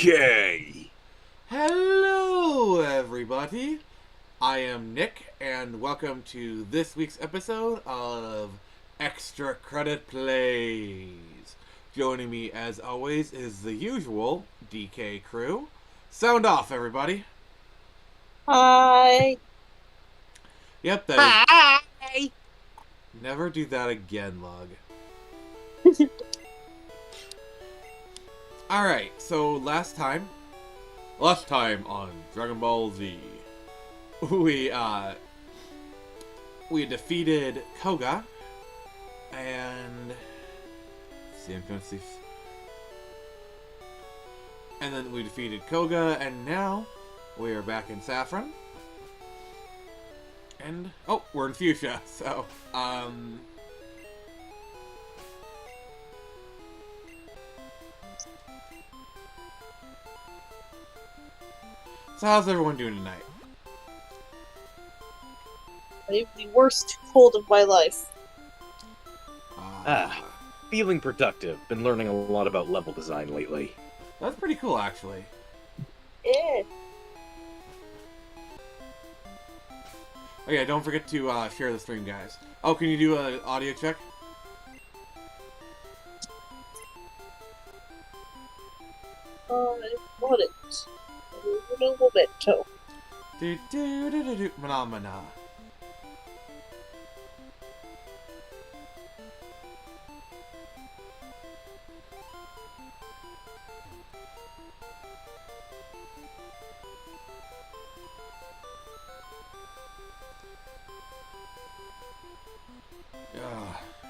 Okay. Hello, everybody. I am Nick, and welcome to this week's episode of Extra Credit Plays. Joining me, as always, is the usual DK crew. Sound off, everybody. Hi. Yep, Hi. Never do that again, Lug. Alright, so last time on Dragon Ball Z, we defeated Koga, and then we defeated Koga, and now we are back in Saffron, and we're in Fuchsia. So So how's everyone doing tonight? I have the worst cold of my life. Feeling productive. Been learning a lot about level design lately. That's pretty cool, actually. Eh. Oh yeah, don't forget to share the stream, guys. Oh, can you do an audio check? I want it. A little memento. Do phenomena.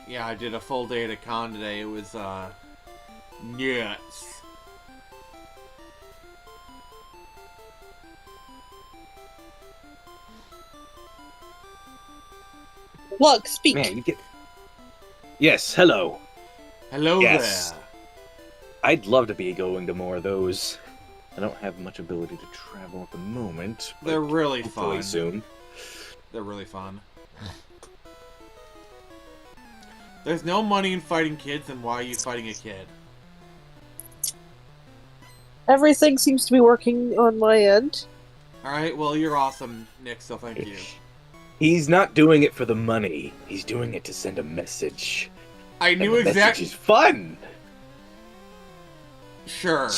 Yeah, I did a full day at a con today. It was nuts. Look, speak. Man, you get... Yes, hello. Hello Yes. there. I'd love to be going to more of those. I don't have much ability to travel at the moment. But They're really hopefully fun. soon. They're really fun. There's no money in fighting kids, and why are you fighting a kid? Everything seems to be working on my end. Alright, well, you're awesome, Nick, so thank you. He's not doing it for the money. He's doing it to send a message. I And knew the message exactly. is fun. Sure.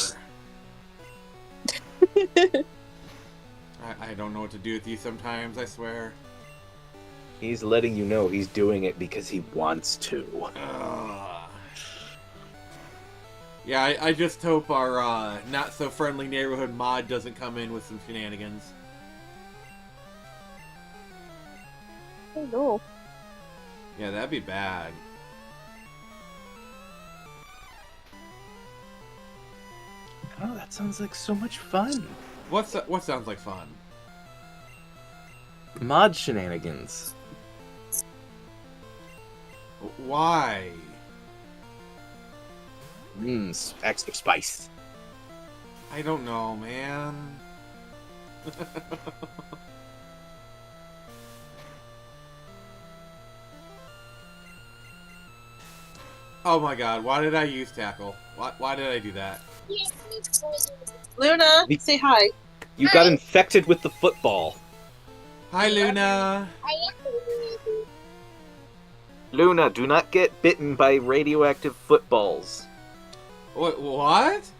I don't know what to do with you sometimes, I swear. He's letting you know he's doing it because he wants to. Yeah, I just hope our not-so-friendly neighborhood mod doesn't come in with some shenanigans. Oh no. Yeah, that'd be bad. Oh, that sounds like so much fun. What sounds like fun? Mod shenanigans. Why? Extra spice. I don't know, man. Oh my god, why did I use tackle? Why did I do that? Luna, say hi. You got infected with the football. Hi, Luna! Luna, do not get bitten by radioactive footballs. What?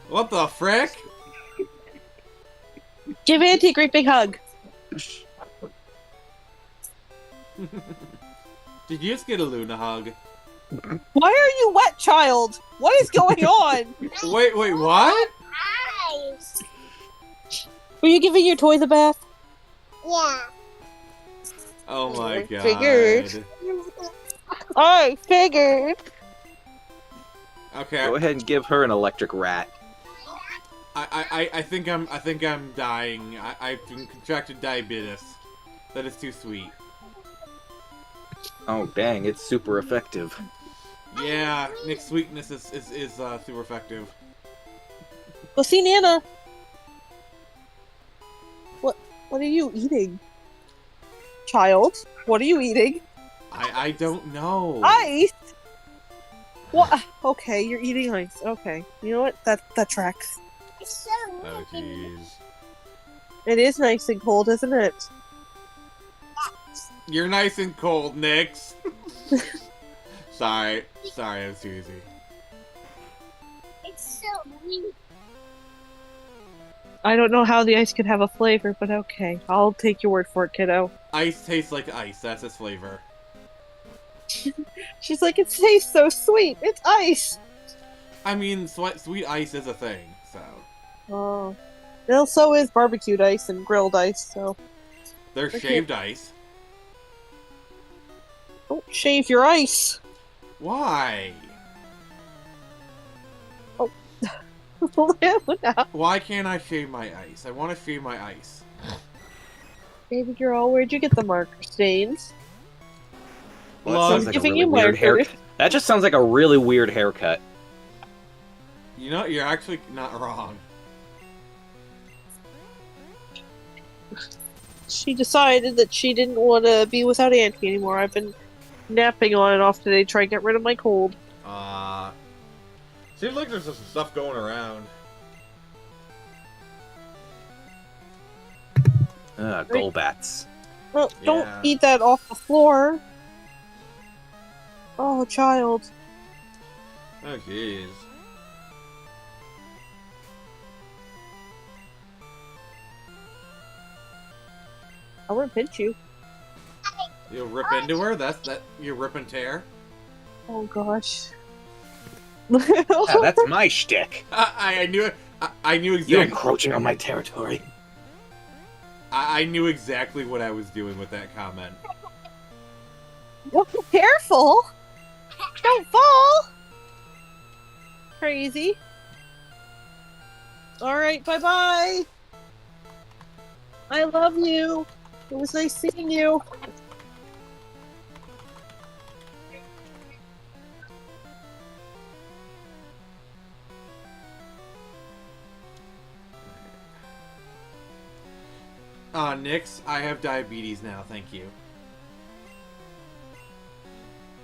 What the frick? Give Auntie a great big hug. Did you just get a Luna hug? Why are you wet, child? What is going on? Wait, what? Were you giving your toys a bath? Yeah. Oh my god. Figured. I figured. Okay. Go ahead and give her an electric rat. I think I'm dying. I've contracted diabetes. That is too sweet. Oh dang, it's super effective. Yeah, Nick's sweetness is super effective. Well, see, Nana. What are you eating? Child, what are you eating? I don't know. Ice? What? Okay, you're eating ice. Okay. You know what? That tracks. Oh, jeez. It is nice and cold, isn't it? You're nice and cold, Nix. Sorry, I was too easy. It's so weak. I don't know how the ice could have a flavor, but okay. I'll take your word for it, kiddo. Ice tastes like ice. That's its flavor. She's like, it tastes so sweet. It's ice. I mean, sweet ice is a thing, so. Oh. Well, so is barbecued ice and grilled ice, so. There's Okay. shaved ice. Don't shave your ice. Why? Why can't I shave my ice? I want to shave my ice. Baby girl, where'd you get the marker stains? Well, that Love. sounds like a Giving really you weird hair. markers. That just sounds like a really weird haircut. You know, you're actually not wrong. She decided that she didn't want to be without Auntie anymore. I've been napping on and off today to try and get rid of my cold. Seems like there's some stuff going around. Golbats. Well, don't Yeah. eat that off the floor. Oh, child. Oh, jeez. I want to pinch you. You'll rip into her? You rip and tear? Oh, gosh. Yeah, that's my shtick. I knew it. I knew You exactly. encroaching on my territory. I knew exactly what I was doing with that comment. Well, careful! Don't fall! Crazy. Alright, bye-bye! I love you! It was nice seeing you. Nix, I have diabetes now, thank you.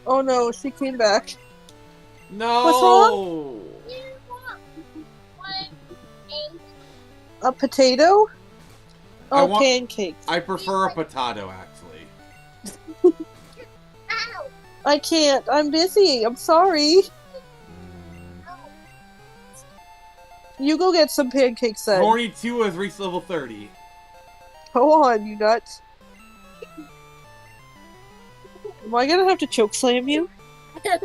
Oh no, she came back. No! What's wrong? A potato? I Oh, want- pancakes. I prefer a potato, actually. Ow! I can't. I'm busy. I'm sorry. You go get some pancakes then. Horny 2 has reached level 30. Go on, you nuts. Am I gonna have to choke slam you? What?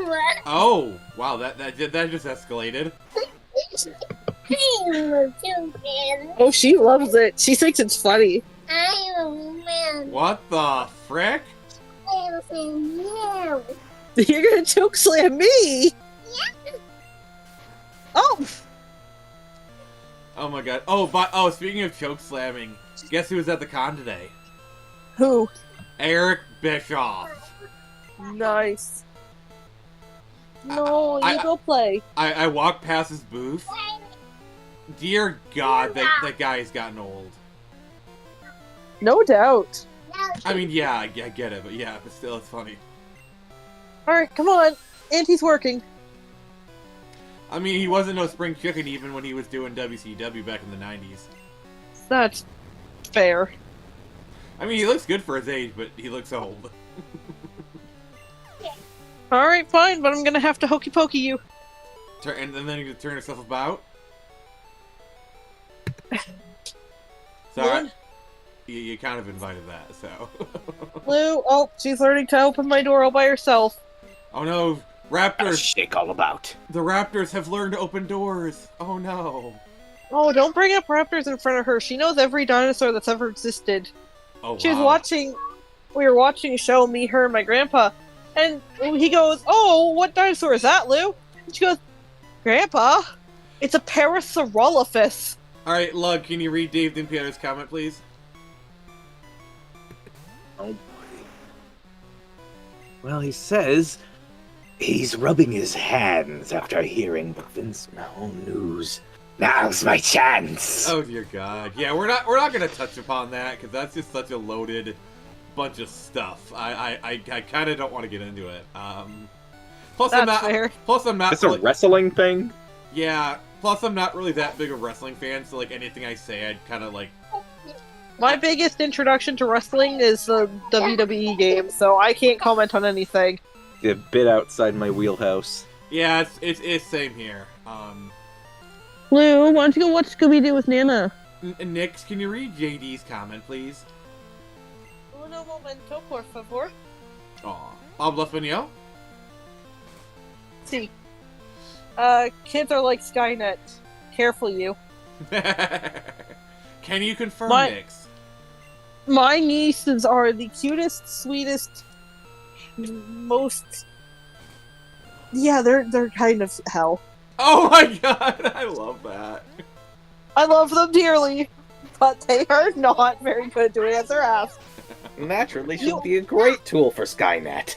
Oh! Wow, that just escalated. I'm a man. Oh, she loves it. She thinks it's funny. I'm a man. What the frick? I'm a man. You're gonna choke slam me? Oh! Oh my god. Speaking of choke slamming, guess who was at the con today? Who? Eric Bischoff. Nice. No, I- you go play. I walked past his booth. Dear God, that guy's gotten old. No doubt. I mean, yeah, I get it, but yeah, but still, it's funny. Alright, come on. Auntie's working. I mean, he wasn't no spring chicken even when he was doing WCW back in the 90s. That's fair. I mean, he looks good for his age, but he looks old. Alright, fine, but I'm gonna have to hokey pokey you. And then you turn yourself about. Sorry. You kind of invited that, so. Lou, oh, she's learning to open my door all by herself. Oh no, Raptors! Shake all about. The Raptors have learned to open doors! Oh no. Oh, don't bring up raptors in front of her. She knows every dinosaur that's ever existed. Oh, She was wow. watching. We were watching a show, me, her, and my grandpa, and he goes, "Oh, what dinosaur is that, Lou?" And she goes, "Grandpa, it's a Parasaurolophus." Alright, Lug, can you read Dave Dimpiato's comment, please? Oh boy. Well, he says he's rubbing his hands after hearing the Vince Mahone news. Now's my chance. Oh dear God. Yeah, we're not gonna touch upon that because that's just such a loaded bunch of stuff. I kind of don't want to get into it. Plus, That's fair. I'm not. It's a really- wrestling thing? Yeah. Plus, I'm not really that big a wrestling fan, so like anything I say, I'd kind of like. My biggest introduction to wrestling is the WWE game, so I can't comment on anything. A bit outside my wheelhouse. Yeah, it's same here. Lou, why don't you go watch Scooby-Doo with Nana? Nick, can you read JD's comment, please? Uno momento, por favor. Aw. Habla español? See. Kids are like Skynet. Careful, you. Can you confirm, My- Nix? My nieces are the cutest, sweetest, most... Yeah, they're kind of hell. Oh my god, I love that. I love them dearly, but they are not very good at doing it as their ass. Naturally, she'll You- be a great tool for Skynet.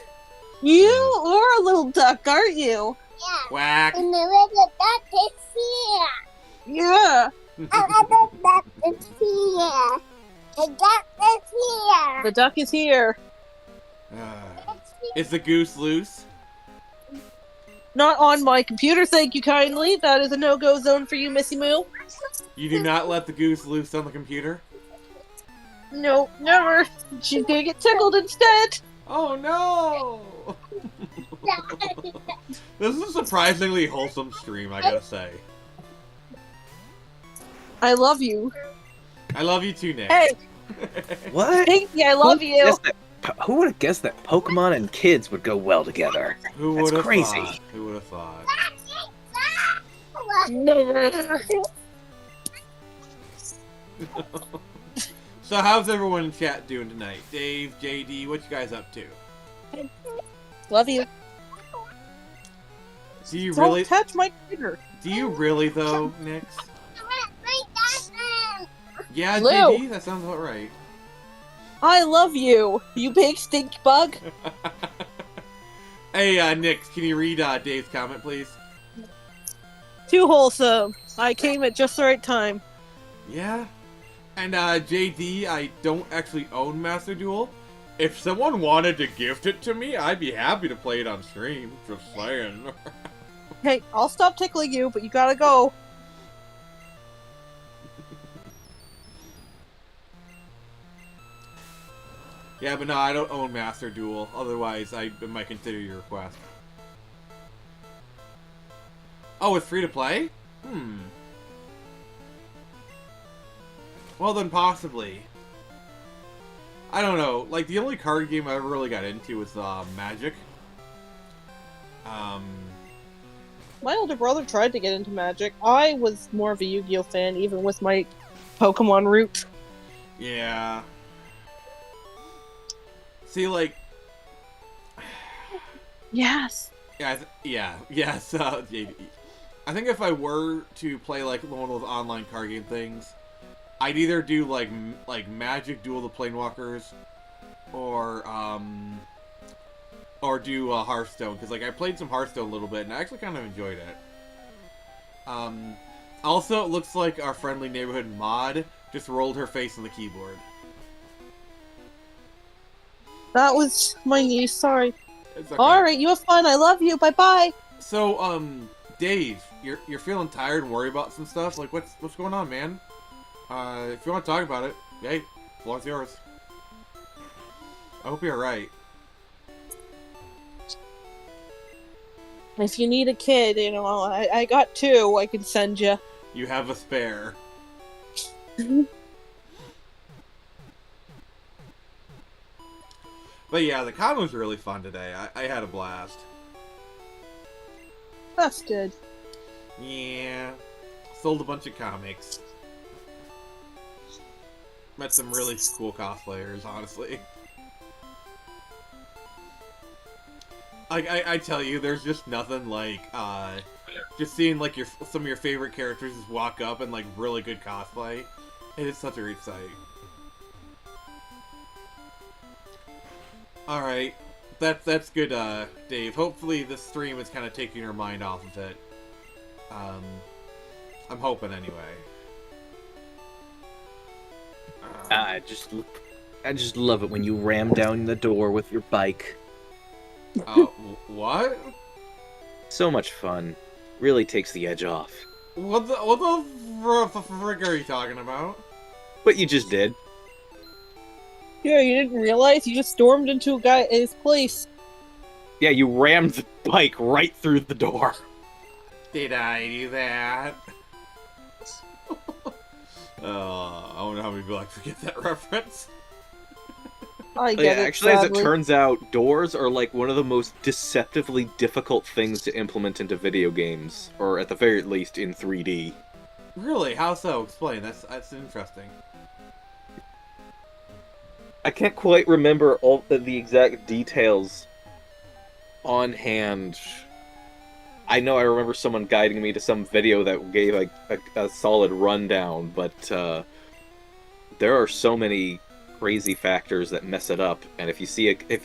You are a little duck, aren't you? Yeah. Quack. And the little duck is here. Yeah. And the duck is here. The duck is here. The duck is here. Is the goose loose? Not on my computer, thank you kindly. That is a no-go zone for you, Missy Moo. You do not let the goose loose on the computer? No, never. She's gonna get tickled instead. Oh no! This is a surprisingly wholesome stream, I gotta say. I love you. I love you too, Nick. Hey, What? Pinky, I love you. Who would have guessed that Pokemon and kids would go well together? Who That's would have crazy. thought? Who would have thought? So how's everyone in chat doing tonight? Dave, JD, what you guys up to? Love you. Do you Don't really? touch my computer. Do you really though, Nix? Yeah, Lou. JD, that sounds about right. I love you, you big stink bug. Hey, Nick, can you read Dave's comment, please? Too wholesome. I came at just the right time. Yeah. And JD, I don't actually own Master Duel. If someone wanted to gift it to me, I'd be happy to play it on stream. Just saying. Hey, I'll stop tickling you, but you gotta go. Yeah, but no, I don't own Master Duel. Otherwise, I might consider your request. Oh, it's free to play? Well, then possibly. I don't know. Like, the only card game I ever really got into was Magic. My older brother tried to get into Magic. I was more of a Yu-Gi-Oh fan, even with my Pokemon route. Yeah. See, like... Yes. Yeah, yes, JD. I think if I were to play, like, one of those online card game things, I'd either do, like Magic Duel of the Planewalkers, or do Hearthstone, because, like, I played some Hearthstone a little bit, and I actually kind of enjoyed it. Also, it looks like our friendly neighborhood mod just rolled her face on the keyboard. That was my niece, sorry. It's okay. Alright, you have fun, I love you, bye-bye! So, Dave, you're feeling tired and worried about some stuff? Like, what's going on, man? If you want to talk about it, hey, floor's yours. I hope you're alright. If you need a kid, you know, I got two I can send you. You have a spare. But yeah, the con was really fun today. I had a blast. That's good. Yeah. Sold a bunch of comics. Met some really cool cosplayers, honestly. I tell you, there's just nothing like, just seeing, like, some of your favorite characters just walk up and, like, really good cosplay. It is such a great sight. Alright. That's good, Dave. Hopefully this stream is kind of taking your mind off of it. I'm hoping, anyway. I just love it when you ram down the door with your bike. What? So much fun. Really takes the edge off. What the frick are you talking about? What you just did. Yeah, you didn't realize? You just stormed into a guy at his place. Yeah, you rammed the bike right through the door. Did I do that? I wonder how many people actually get that reference. I get it, Actually, as it sadly. turns out, doors are like one of the most deceptively difficult things to implement into video games, or at the very least in 3D. Really? How so? Explain. That's interesting. I can't quite remember all the exact details on hand. I know I remember someone guiding me to some video that gave like a solid rundown, but there are so many crazy factors that mess it up. And if you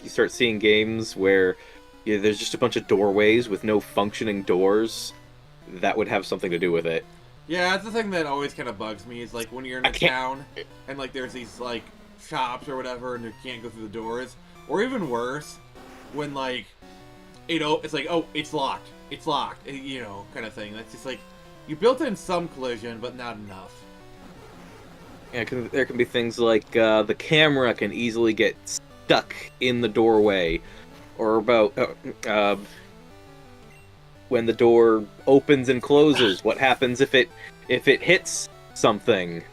start seeing games where there's just a bunch of doorways with no functioning doors, that would have something to do with it. Yeah, that's the thing that always kind of bugs me, is like when you're in a town and like there's these like shops or whatever and you can't go through the doors, or even worse, when like it's like, oh, it's locked, you know, kind of thing. That's just like, you built in some collision but not enough. Yeah, there can be things like the camera can easily get stuck in the doorway, or about when the door opens and closes. What happens if it hits something?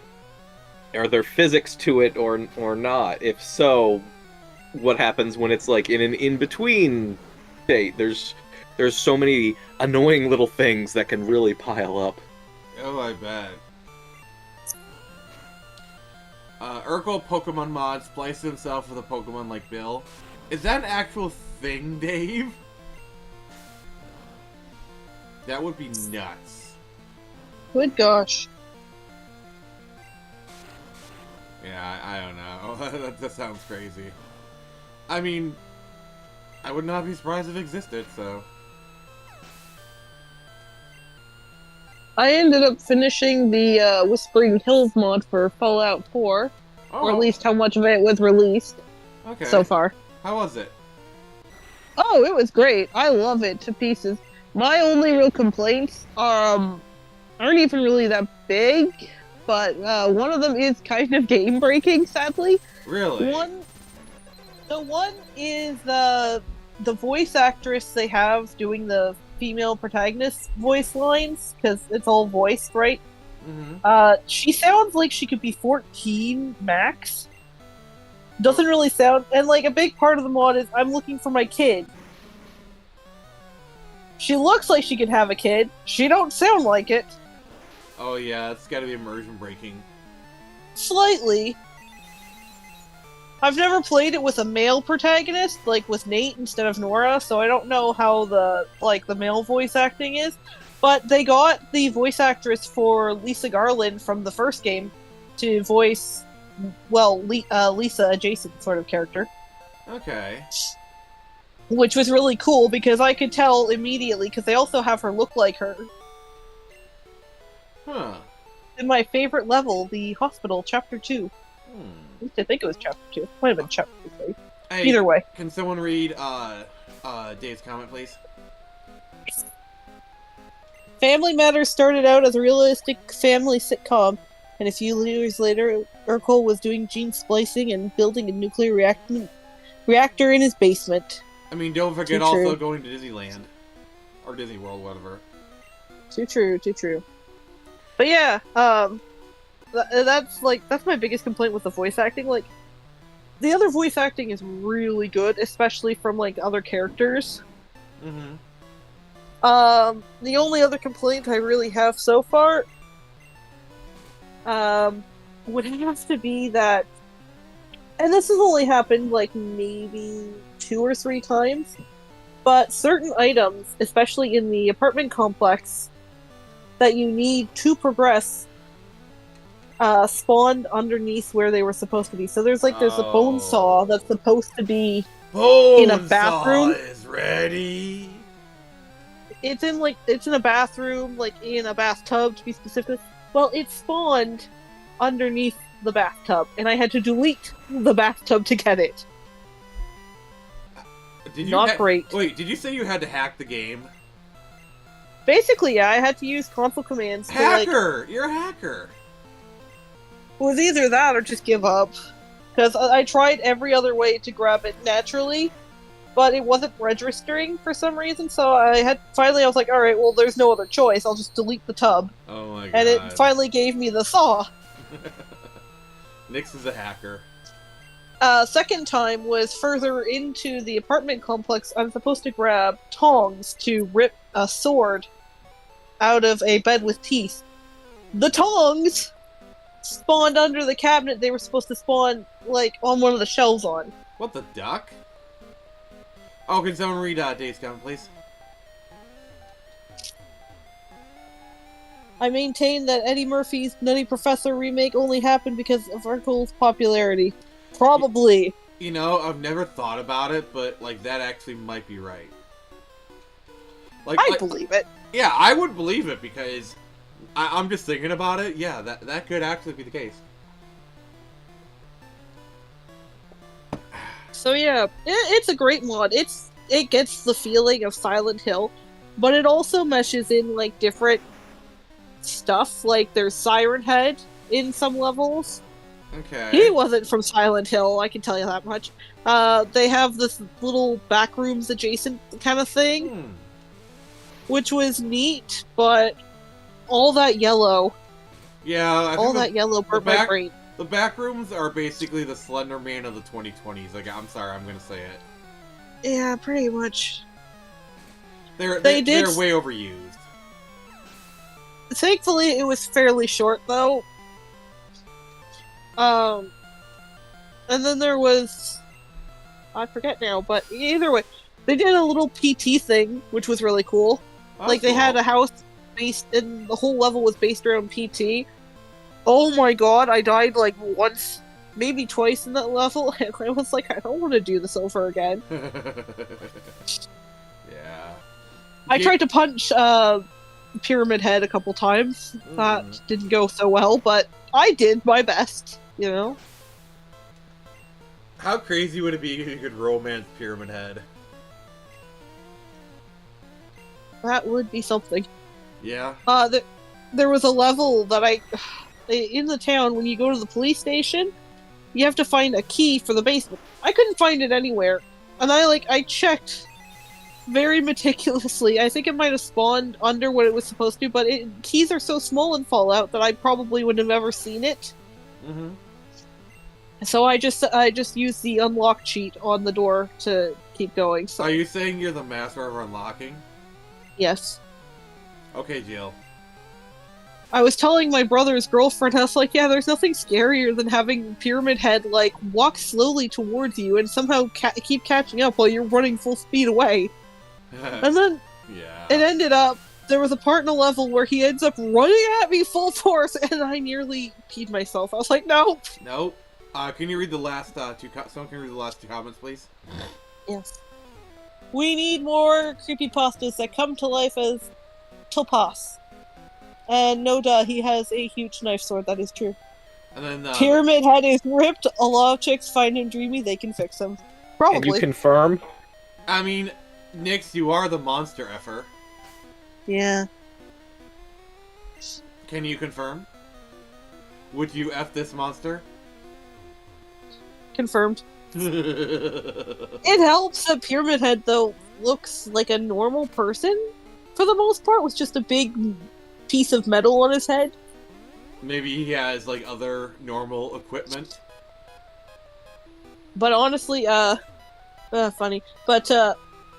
Are there physics to it or not? If so, what happens when it's like in an in-between state? There's so many annoying little things that can really pile up. Oh, I bet. Urkel Pokemon mod spliced himself with a Pokemon like Bill. Is that an actual thing, Dave? That would be nuts. Good gosh. Yeah, I don't know. that sounds crazy. I mean, I would not be surprised if it existed, so... I ended up finishing the Whispering Hills mod for Fallout 4, or at least how much of it was released so far. How was it? Oh, it was great. I love it to pieces. My only real complaints aren't even really that big, but one of them is kind of game-breaking, sadly. Really? One is the voice actress they have doing the female protagonist voice lines, because it's all voiced, right? Mm-hmm. She sounds like she could be 14 max. Doesn't really sound, and like a big part of the mod is I'm looking for my kid. She looks like she could have a kid. She don't sound like it. Oh yeah, it's gotta be immersion breaking. Slightly. I've never played it with a male protagonist, like with Nate instead of Nora, so I don't know how the male voice acting is. But they got the voice actress for Lisa Garland from the first game to voice, well, Lisa adjacent sort of character. Okay. Which was really cool because I could tell immediately, because they also have her look like her. Huh. In my favorite level, the hospital, Chapter 2. At least I think it was Chapter 2. Might have been Chapter 3. Hey, either way. Can someone read Dave's comment, please? Family Matters started out as a realistic family sitcom, and a few years later, Urkel was doing gene splicing and building a nuclear reactor in his basement. I mean, don't forget also going to Disneyland. Or Disney World, whatever. Too true, too true. But yeah, that's my biggest complaint with the voice acting. Like, the other voice acting is really good, especially from like other characters. Mm-hmm. The only other complaint I really have so far would have to be that, and this has only happened like maybe 2 or 3 times, but certain items, especially in the apartment complex, that you need to progress spawned underneath where they were supposed to be. So there's a bone saw that's supposed to be in a bathroom. Saw is ready. It's in a bathroom, like in a bathtub to be specific. Well, it spawned underneath the bathtub, and I had to delete the bathtub to get it. Did you Not great. Wait, did you say you had to hack the game? Basically, yeah, I had to use console commands to, like... Hacker! You're a hacker! It was either that or just give up. Because I tried every other way to grab it naturally, but it wasn't registering for some reason, so I was like, alright, well, there's no other choice, I'll just delete the tub. Oh my god. And it finally gave me the thaw. Nyx is a hacker. Second time was further into the apartment complex. I'm supposed to grab tongs to rip a sword out of a bed with teeth. The tongs spawned under the cabinet they were supposed to spawn, like, on one of the shelves on. What the duck? Oh, can someone read Days Gone, please? I maintain that Eddie Murphy's Nutty Professor remake only happened because of Urkel's popularity. Probably. You know, I've never thought about it, but, like, that actually might be right. I believe it. Yeah, I would believe it, because I'm just thinking about it. Yeah, that could actually be the case. So yeah, it's a great mod. It gets the feeling of Silent Hill, but it also meshes in, like, different stuff. Like, there's Siren Head in some levels. Okay. He wasn't from Silent Hill, I can tell you that much. They have this little backrooms adjacent kind of thing, which was neat, but all that yellow. Yeah, that yellow burnt my brain. The backrooms are basically the Slender Man of the 2020s. Like, I'm sorry, I'm gonna say it. Yeah, pretty much. They're way overused. Thankfully, it was fairly short, though. And then there was... I forget now, but either way, they did a little PT thing, which was really cool. That's They had a house based, and the whole level was based around PT. Oh my god, I died, like, once, maybe twice in that level, and I was like, I don't want to do this over again. Yeah. I tried to punch, Pyramid Head a couple times. That didn't go so well, but I did my best, you know? How crazy would it be if you could romance Pyramid Head? That would be something. Yeah. There was a level that in the town, when you go to the police station, you have to find a key for the basement. I couldn't find it anywhere. And I checked very meticulously. I think it might have spawned under what it was supposed to, but keys are so small in Fallout that I probably would have ever seen it. Mm-hmm. So I just used the unlock cheat on the door to keep going. So. Are you saying you're the master of unlocking? Yes. Okay, Jill. I was telling my brother's girlfriend, I was like, yeah, there's nothing scarier than having Pyramid Head, like, walk slowly towards you and somehow keep catching up while you're running full speed away. And then it ended up, there was a part in a level where he ends up running at me full force, and I nearly peed myself. I was like, nope. Nope. Can you read the last someone can read the last two comments, please? Yes. We need more creepypastas that come to life as Topaz. And no duh, he has a huge knife sword, that is true. And then Pyramid Head is ripped, a lot of chicks find him dreamy, they can fix him. Probably. And you confirm? I mean, Nyx, you are the monster effer. Yeah. Can you confirm? Would you F this monster? Confirmed. It helps that Pyramid Head, though, looks like a normal person, for the most part, with just a big piece of metal on his head. Maybe he has, like, other normal equipment. But honestly, funny. But,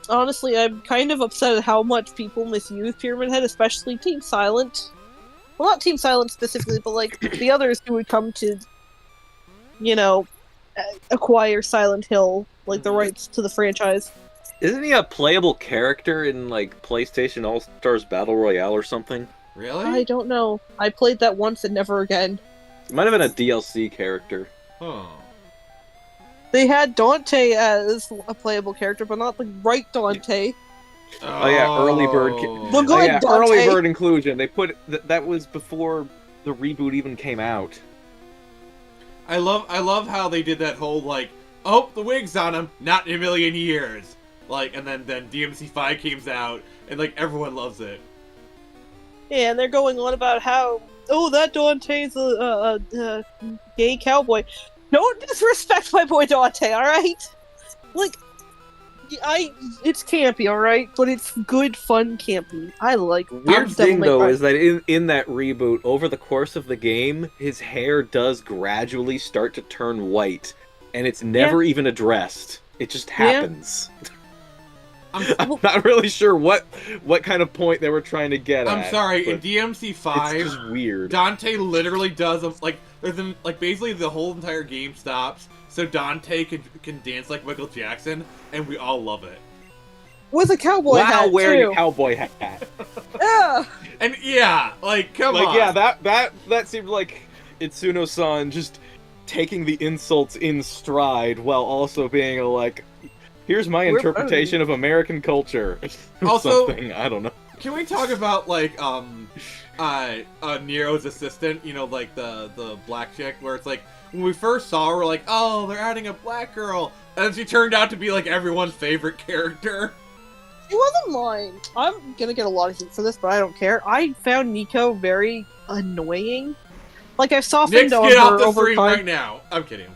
honestly, I'm kind of upset at how much people misuse Pyramid Head, especially Team Silent. Well, not Team Silent specifically, but, like, the others who would come to, you know, acquire Silent Hill, like, the rights to the franchise. Isn't he a playable character in, like, PlayStation All-Stars Battle Royale or something? Really? I don't know. I played that once and never again. It might have been a DLC character. Huh. They had Dante as a playable character, but not the right Dante. Oh yeah, early bird. The good Dante. Early bird inclusion. They put that was before the reboot even came out. I love how they did that whole, like, oh, the wig's on him, not in a million years. Like, and then DMC5 comes out, and, like, everyone loves it. Yeah, and they're going on about how, oh, that Dante's a gay cowboy. Don't disrespect my boy Dante, alright? Like, it's campy, alright? But it's good, fun campy. I like Weird Devil thing May though Cry. is that in that reboot, over the course of the game, his hair does gradually start to turn white, and it's never even addressed. It just happens. I'm not really sure what kind of point they were trying to get at. I'm sorry, in but DMC5, it's just weird. Dante literally does basically the whole entire game stops so Dante can dance like Michael Jackson, and we all love it. With a cowboy hat, wearing too. a cowboy hat. Yeah. And yeah, come on. Yeah, that seemed like Itsuno-san just taking the insults in stride while also being like, here's my interpretation of American culture. Also, something, I don't know. Can we talk about Nero's assistant? You know, like the black chick, where it's like when we first saw her, we're like, oh, they're adding a black girl, and she turned out to be like everyone's favorite character. She wasn't mine. I'm gonna get a lot of heat for this, but I don't care. I found Nico very annoying. Like, I've softened Nick's on get her off the over stream time. right now. I'm kidding.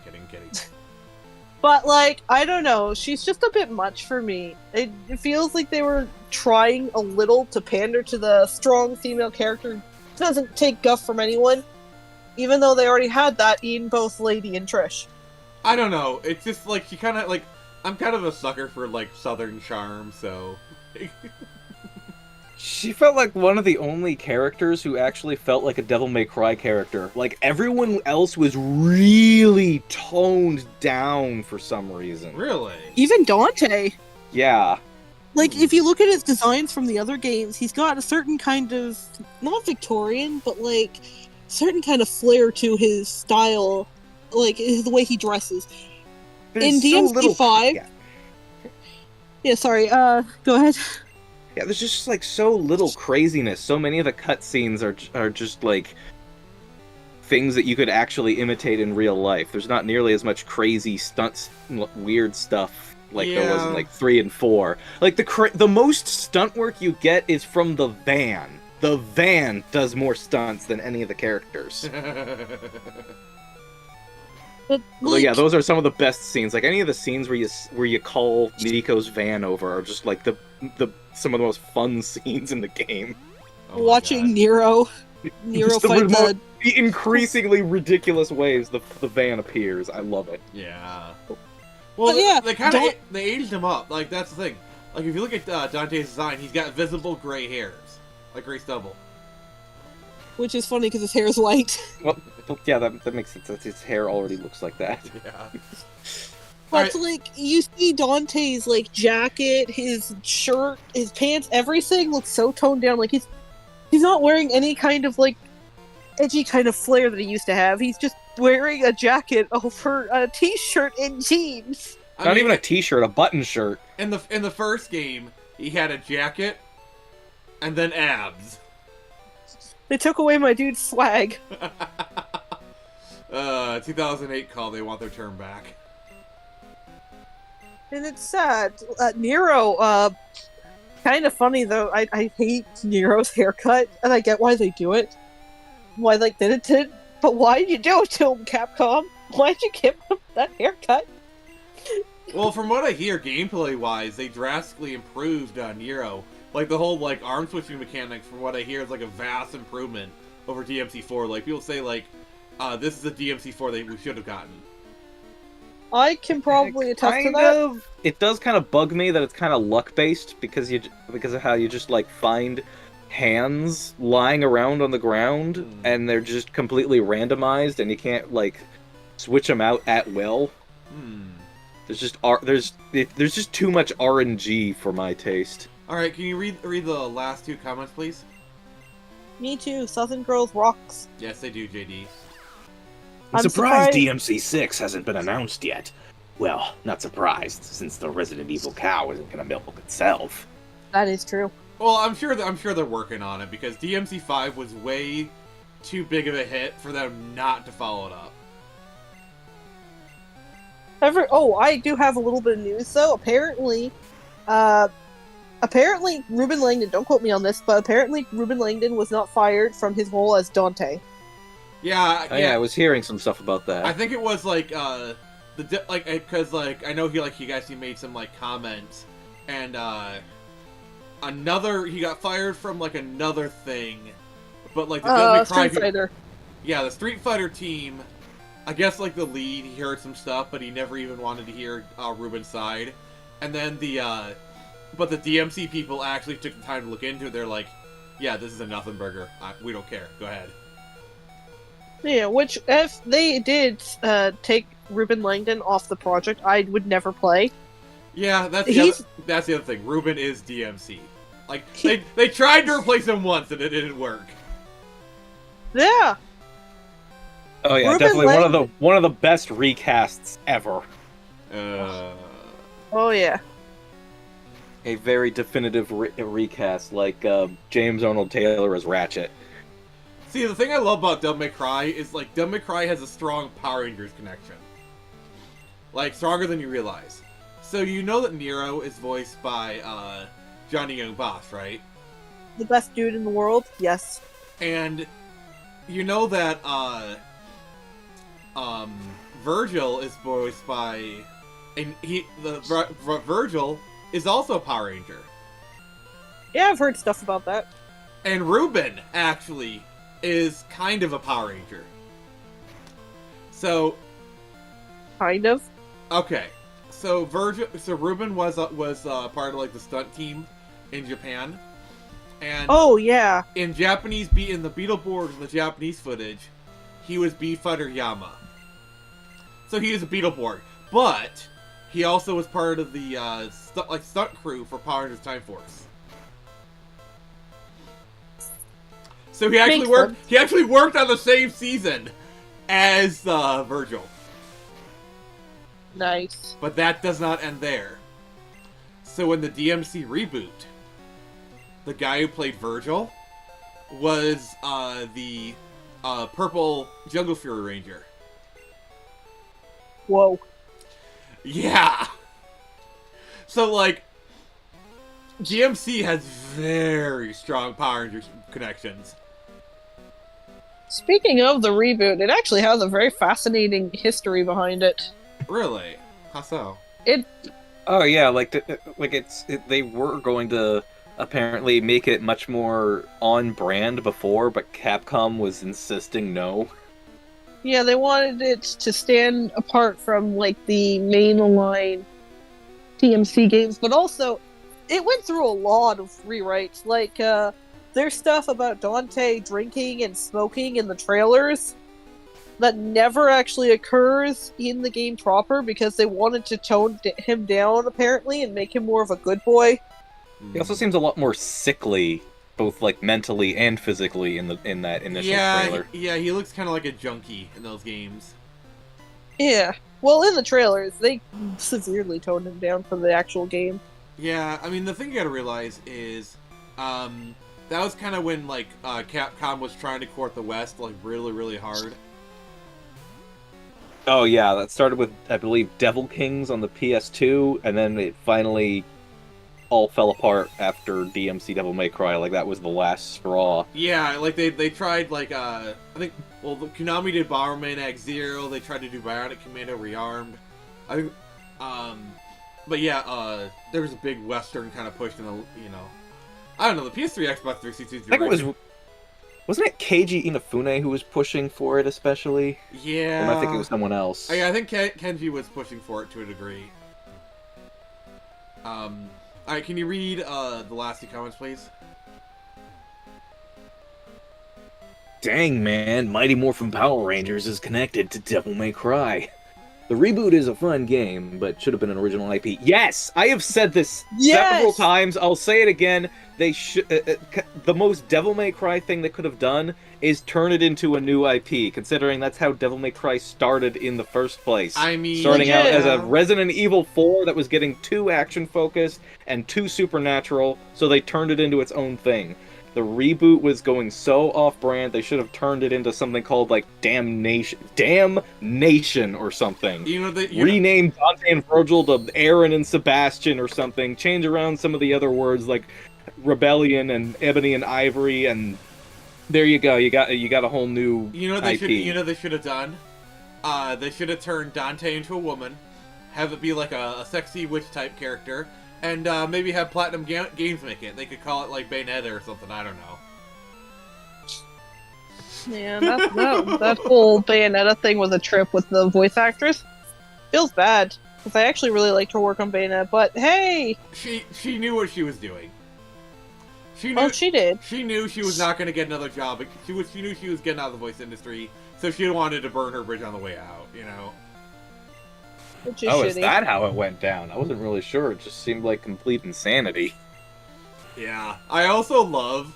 But, like, I don't know. She's just a bit much for me. It feels like they were trying a little to pander to the strong female character. Doesn't take guff from anyone. Even though they already had that in both Lady and Trish. I don't know. It's just like she kind of like I'm kind of a sucker for like Southern charm, so. She felt like one of the only characters who actually felt like a Devil May Cry character. Like, everyone else was really toned down for some reason. Really? Even Dante. Yeah. Like, if you look at his designs from the other games, he's got a certain kind of, not Victorian, but like, certain kind of flair to his style. Like, the way he dresses. In DMC5... Yeah, sorry, go ahead. Yeah, there's just like so little craziness. So many of the cutscenes are just like things that you could actually imitate in real life. There's not nearly as much crazy stunts, weird stuff like there was in like 3 and 4. Like the most stunt work you get is from the van. The van does more stunts than any of the characters. But, like, yeah, those are some of the best scenes. Like any of the scenes where you call Nico's van over are just like the some of the most fun scenes in the game. Oh watching Nero fight the increasingly ridiculous ways the van appears. I love it. Yeah. Well, yeah, they aged him up. Like, that's the thing. Like, if you look at Dante's design, he's got visible gray hairs, like gray stubble. Which is funny because his hair is white. Well, yeah, that makes sense. His hair already looks like that. Yeah. But like, you see Dante's like jacket, his shirt, his pants, everything looks so toned down. Like he's not wearing any kind of like edgy kind of flair that he used to have. He's just wearing a jacket over a t-shirt and jeans. Not even a t-shirt, a button shirt. In the first game, he had a jacket and then abs. They took away my dude's swag. 2008 call. They want their term back. And it's sad. Nero, kind of funny though. I hate Nero's haircut, and I get why they do it. Why they did it, but why did you do it to him, Capcom? Why'd you give him that haircut? Well, from what I hear, gameplay-wise, they drastically improved Nero. Like, the whole, like, arm switching mechanics, from what I hear, is, like, a vast improvement over DMC4. Like, people say, like, this is the DMC4 that we should have gotten. I can probably attest to that. It does kind of bug me that it's kind of luck-based, because of how you just, like, find hands lying around on the ground, and they're just completely randomized, and you can't, like, switch them out at will. There's just too much RNG for my taste. Alright, can you read the last two comments, please? Me too. Southern Girls rocks. Yes, they do, JD. I'm surprised DMC6 hasn't been announced yet. Well, not surprised, since the Resident Evil cow isn't gonna milk itself. That is true. Well, I'm sure they're working on it, because DMC5 was way too big of a hit for them not to follow it up. I do have a little bit of news though. Apparently, apparently Ruben Langdon, don't quote me on this, but apparently Ruben Langdon was not fired from his role as Dante. Yeah, Oh, yeah, I was hearing some stuff about that. I think it was like because I know he guys made some like comments, and he got fired from like another thing, but like the Devil May Cry, Street Fighter. Yeah, the Street Fighter team. I guess like the lead, he heard some stuff, but he never even wanted to hear Ruben's side, and then but the DMC people actually took the time to look into it. They're like, yeah, this is a nothing burger. We don't care. Go ahead. Yeah, which if they did take Ruben Langdon off the project, I would never play. Yeah, that's the other thing. Ruben is DMC. Like they tried to replace him once and it didn't work. Yeah. Oh yeah, Ruben definitely one of the best recasts ever. Oh yeah. A very definitive recast, like James Arnold Taylor as Ratchet. See, the thing I love about Devil May Cry is like Devil May Cry has a strong Power Rangers connection, like stronger than you realize. So you know that Nero is voiced by Johnny Young Bosch, right? The best dude in the world, yes. And you know that Virgil is voiced by, and Virgil is also a Power Ranger. Yeah, I've heard stuff about that. And Ruben actually is kind of a Power Ranger. So, kind of. Okay, so Ruben was part of like the stunt team in Japan, and oh yeah, in the Beetleborgs and the Japanese footage, he was Beeffighter Yama. So he is a Beetleborg, but he also was part of the stunt crew for Power Rangers Time Force. So he actually worked. He actually worked on the same season as Virgil. Nice. But that does not end there. So in the DMC reboot, the guy who played Virgil was the purple Jungle Fury Ranger. Whoa. Yeah. So like, GMC has very strong Power Rangers connections. Speaking of the reboot, it actually has a very fascinating history behind it. Really? How so? Oh yeah, they were going to apparently make it much more on brand before, but Capcom was insisting no. Yeah, they wanted it to stand apart from like the mainline DMC games, but also it went through a lot of rewrites. Like there's stuff about Dante drinking and smoking in the trailers that never actually occurs in the game proper because they wanted to tone him down apparently and make him more of a good boy. He also seems a lot more sickly, both like mentally and physically in that initial trailer. Yeah, he looks kind of like a junkie in those games. Yeah, well, in the trailers they severely toned him down for the actual game. Yeah, I mean the thing you gotta realize is, that was kind of when like Capcom was trying to court the West like really, really hard. Oh yeah, that started with, I believe, Devil Kings on the PS2, and then it finally all fell apart after DMC Devil May Cry. Like, that was the last straw. Yeah, like, they tried, like, I think, well, Konami did Bomberman X-Zero, they tried to do Bionic Commando Rearmed. I think, but yeah, there was a big Western kind of push in the, you know, I don't know, the PS3, Xbox 360. I think wasn't it Keiji Inafune who was pushing for it, especially? Yeah. Or am I thinking it was someone else? I think Kenji was pushing for it to a degree. Alright, can you read the last two comments, please? Dang, man, Mighty Morphin Power Rangers is connected to Devil May Cry. The reboot is a fun game, but should have been an original IP. Yes! I have said this several times. I'll say it again. They should. The most Devil May Cry thing they could have done is turn it into a new IP, considering that's how Devil May Cry started in the first place. I mean, starting out as a Resident Evil 4 that was getting too action-focused and too supernatural, so they turned it into its own thing. the reboot was going so off-brand, they should have turned it into something called, like, Damnation or something. You know that Rename Dante and Virgil to Aaron and Sebastian or something. Change around some of the other words, like Rebellion and Ebony and Ivory, and there you go. You got a whole new IP. They should have done? They should have turned Dante into a woman, have it be like a sexy witch-type character, and maybe have Platinum Games make it. They could call it, like, Bayonetta or something, I don't know. Yeah, that whole Bayonetta thing was a trip with the voice actress. Feels bad, because I actually really liked her work on Bayonetta, but hey! She knew what she was doing. She did. She knew she was not going to get another job. She knew she was getting out of the voice industry, so she wanted to burn her bridge on the way out, you know? Which is Oh, shitty. is that how it went down? I wasn't really sure. It just seemed like complete insanity. Yeah. I also love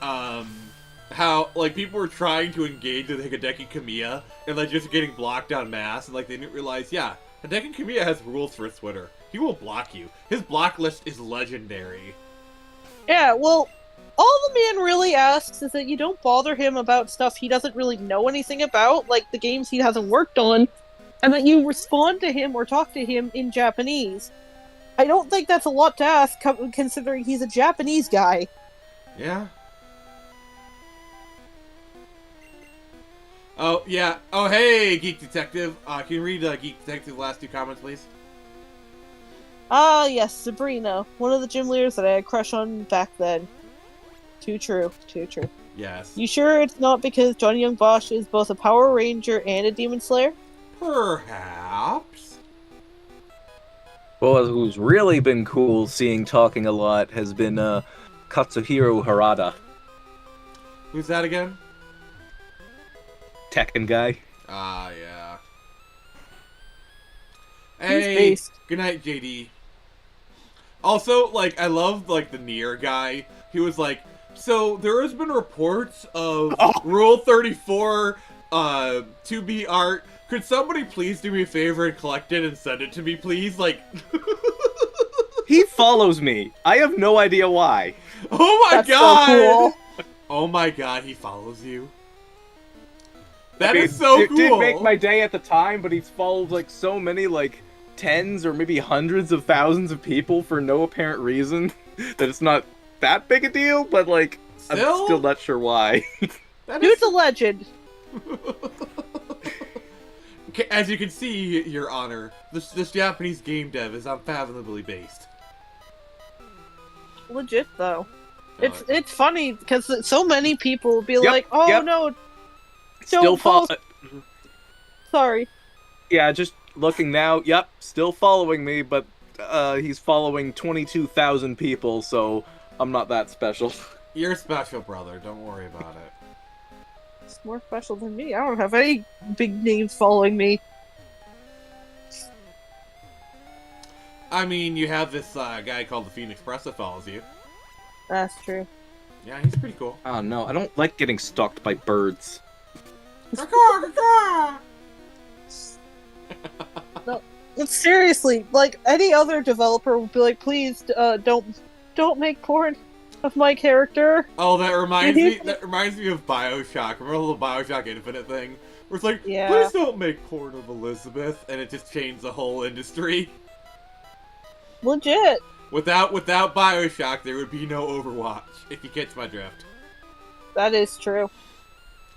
how, like, people were trying to engage with Hideki Kamiya and, like, just getting blocked en masse, and, like, they didn't realize, yeah, Hideki Kamiya has rules for his Twitter. He will block you. His block list is legendary. Yeah, well, all the man really asks is that you don't bother him about stuff he doesn't really know anything about, like the games he hasn't worked on, and that you respond to him or talk to him in Japanese. I don't think that's a lot to ask, considering he's a Japanese guy. Yeah. Oh, yeah. Oh, hey, Geek Detective. Can you read Geek Detective's last two comments, please? Ah, yes, Sabrina. One of the gym leaders that I had a crush on back then. Too true. Too true. Yes. You sure it's not because Johnny Young Bosch is both a Power Ranger and a Demon Slayer? Perhaps. Well, who's really been cool seeing talking a lot has been Katsuhiro Harada. Who's that again? Tekken guy. Ah, yeah. He's Hey, based. good night, JD. Also, like, I love, like, the Nier guy. He was like, so there has been reports of Rule 34 2B art. Could somebody please do me a favor and collect it and send it to me, please? Like... He follows me. I have no idea why. Oh my That's god! so cool. Oh my god, he follows you. That is so cool. It did make my day at the time, but he's followed, like, so many, like, tens or maybe hundreds of thousands of people for no apparent reason that it's not that big a deal, but, like, I'm still not sure why. Dude's a legend. As you can see, Your Honor, this Japanese game dev is unfathomably based. Legit, though. It's funny, because so many people will be like, oh, yep. no, Still Sorry. Yeah, just looking now. Yep, still following me, but he's following 22,000 people, so I'm not that special. You're special, brother. Don't worry about it. It's more special than me. I don't have any big names following me. I mean, you have this guy called the Phoenix Press that follows you. That's true. Yeah, he's pretty cool. Oh no, I don't like getting stalked by birds. No, seriously, like, any other developer would be like, please, don't make porn of my character. Oh, that reminds me of BioShock. Remember the BioShock Infinite thing? Where it's like, Yeah. please don't make porn of Elizabeth, and it just changed the whole industry. Legit. Without BioShock, there would be no Overwatch, if you catch my drift. That is true.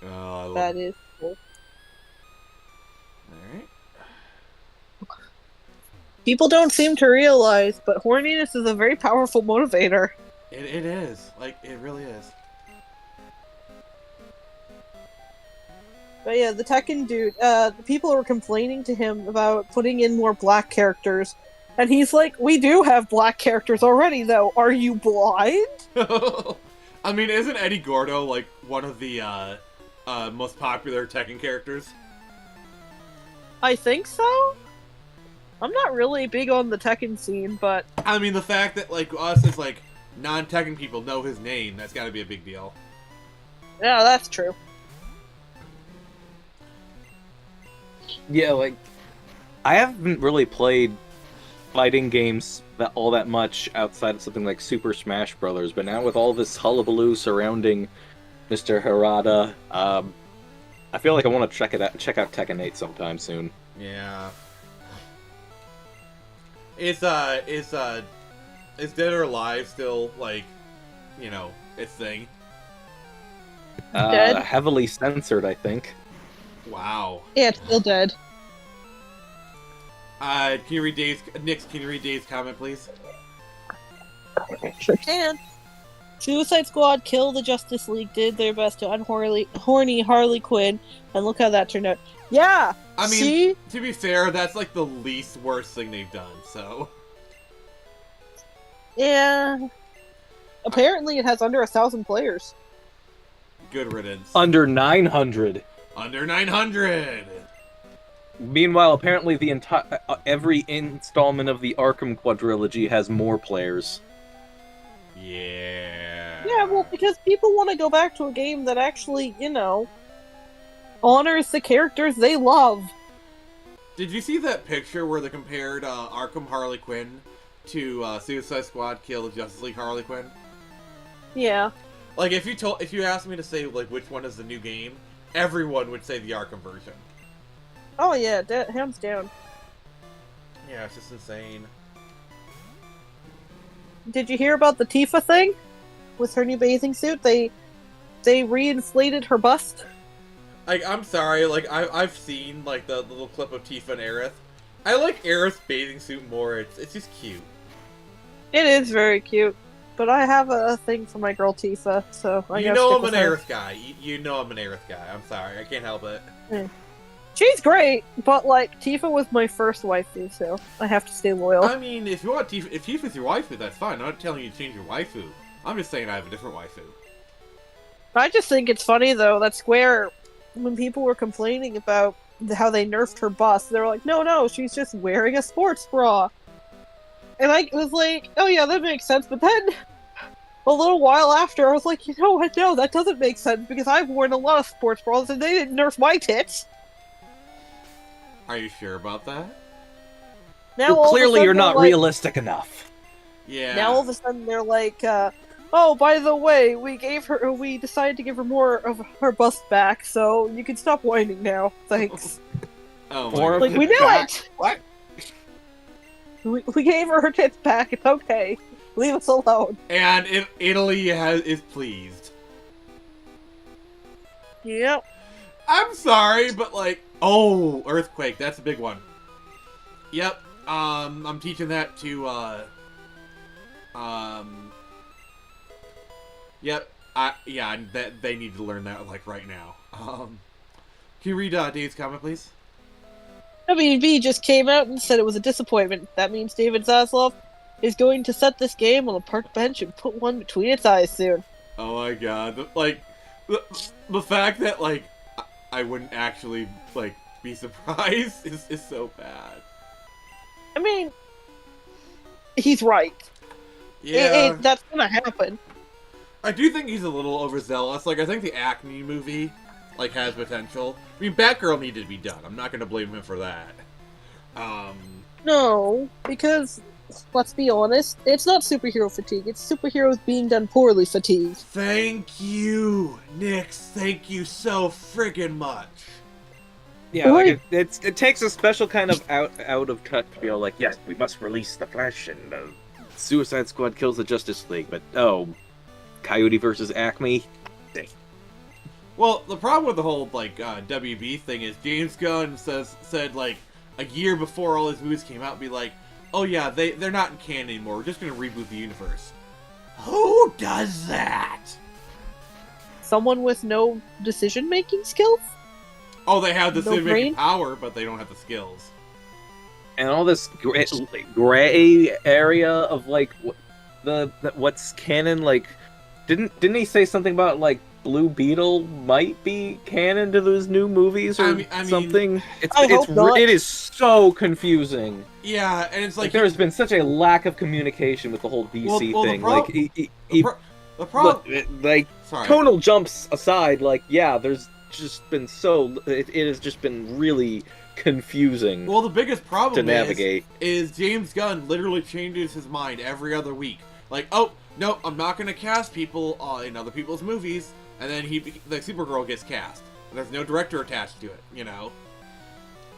Oh, I love That it. is cool. Alright. People don't seem to realize, but horniness is a very powerful motivator. It is. Like, it really is. But yeah, the Tekken dude, the people were complaining to him about putting in more black characters. And he's like, we do have black characters already, though. Are you blind? I mean, isn't Eddie Gordo, like, one of the, most popular Tekken characters? I think so? I'm not really big on the Tekken scene, but... I mean, the fact that, like, us as, like, non-Tekken people know his name, that's gotta be a big deal. Yeah, that's true. Yeah, like, I haven't really played fighting games all that much outside of something like Super Smash Brothers, but now with all this hullabaloo surrounding Mr. Harada, I feel like I want to check out Tekken 8 sometime soon. Yeah. Is Dead or Alive still, like, you know, its thing? Dead? Heavily censored, I think. Wow. Yeah, it's still dead. Can you read Dave's... Nix, can you read Dave's comment, please? Sure can. Suicide Squad, Kill the Justice League did their best to horny Harley Quinn, and look how that turned out. Yeah! I mean, see? to be fair, that's like the least worst thing they've done, so... Yeah. Apparently it has under 1,000 players. Good riddance. Under 900. Under 900! Meanwhile, apparently the entire every installment of the Arkham quadrilogy has more players. Yeah. Yeah, well, because people want to go back to a game that actually, you know, honors the characters they love. Did you see that picture where they compared Arkham Harley Quinn to Suicide Squad Kill the Justice League Harley Quinn? Yeah. Like, if you asked me to say, like, which one is the new game, everyone would say the Arkham version. Oh yeah, hands down. Yeah, it's just insane. Did you hear about the Tifa thing? With her new bathing suit? They reinflated her bust? Like, I'm sorry, like, I've seen, like, the little clip of Tifa and Aerith. I like Aerith's bathing suit more, it's just cute. It is very cute. But I have a thing for my girl Tifa, so I You gotta know stick I'm with an her. Aerith guy. You know I'm an Aerith guy. I'm sorry, I can't help it. She's great, but like Tifa was my first waifu, so I have to stay loyal. I mean, if you want Tifa, if Tifa's your waifu, that's fine. I'm not telling you to change your waifu. I'm just saying I have a different waifu. I just think it's funny though that Square, when people were complaining about how they nerfed her bust, they were like, no, she's just wearing a sports bra. And I was like, oh yeah, that makes sense. But then a little while after, I was like, you know what? No, that doesn't make sense because I've worn a lot of sports bras and they didn't nerf my tits. Are you sure about that? Now Well, all of a clearly sudden you're they're not like- realistic enough. Yeah. Now all of a sudden they're like, oh, by the way, we decided to give her more of her bust back, so you can stop whining now. Thanks. Oh my Or- God. Like, we knew it! What? We gave her tits back, it's okay. Leave us alone. And if Italy is pleased. Yep. I'm sorry, but like, oh, earthquake, that's a big one. Yep. I'm teaching that to yep. They need to learn that like right now. Can you read Dave's comment, please? WB just came out and said it was a disappointment. That means David Zaslav is going to set this game on a park bench and put one between its eyes soon. Oh my God! The fact that like I wouldn't actually like be surprised is so bad. I mean, he's right. Yeah, That's gonna happen. I do think he's a little overzealous. Like I think the Acme movie like has potential. I mean, Batgirl needed to be done. I'm not gonna blame him for that. No, because let's be honest, it's not superhero fatigue. It's superheroes being done poorly fatigue. Thank you, Nix. Thank you so friggin' much. Yeah, Right. like it takes a special kind of out of touch to be all like, yes, we must release the Flash and Suicide Squad kills the Justice League, but Coyote versus Acme. Well, the problem with the whole like WB thing is James Gunn said like a year before all his movies came out, be like, oh yeah, they're not in canon anymore. We're just gonna reboot the universe. Who does that? Someone with no decision-making skills? Oh, they have the No civic brain? power, but they don't have the skills. And all this gray area of like what's canon. Like, didn't he say something about like Blue Beetle might be canon to those new movies or I mean, something? I hope not. It is so confusing. Yeah, and it's Like like there has been such a lack of communication with the whole DC Well, the thing. prob- Like the problem. like Sorry. tonal jumps aside, like yeah, there's just been it has just been really confusing Well, the biggest problem to navigate. is James Gunn literally changes his mind every other week. Like, oh, no, I'm not going to cast people in other people's movies, and then the Supergirl gets cast. There's no director attached to it, you know?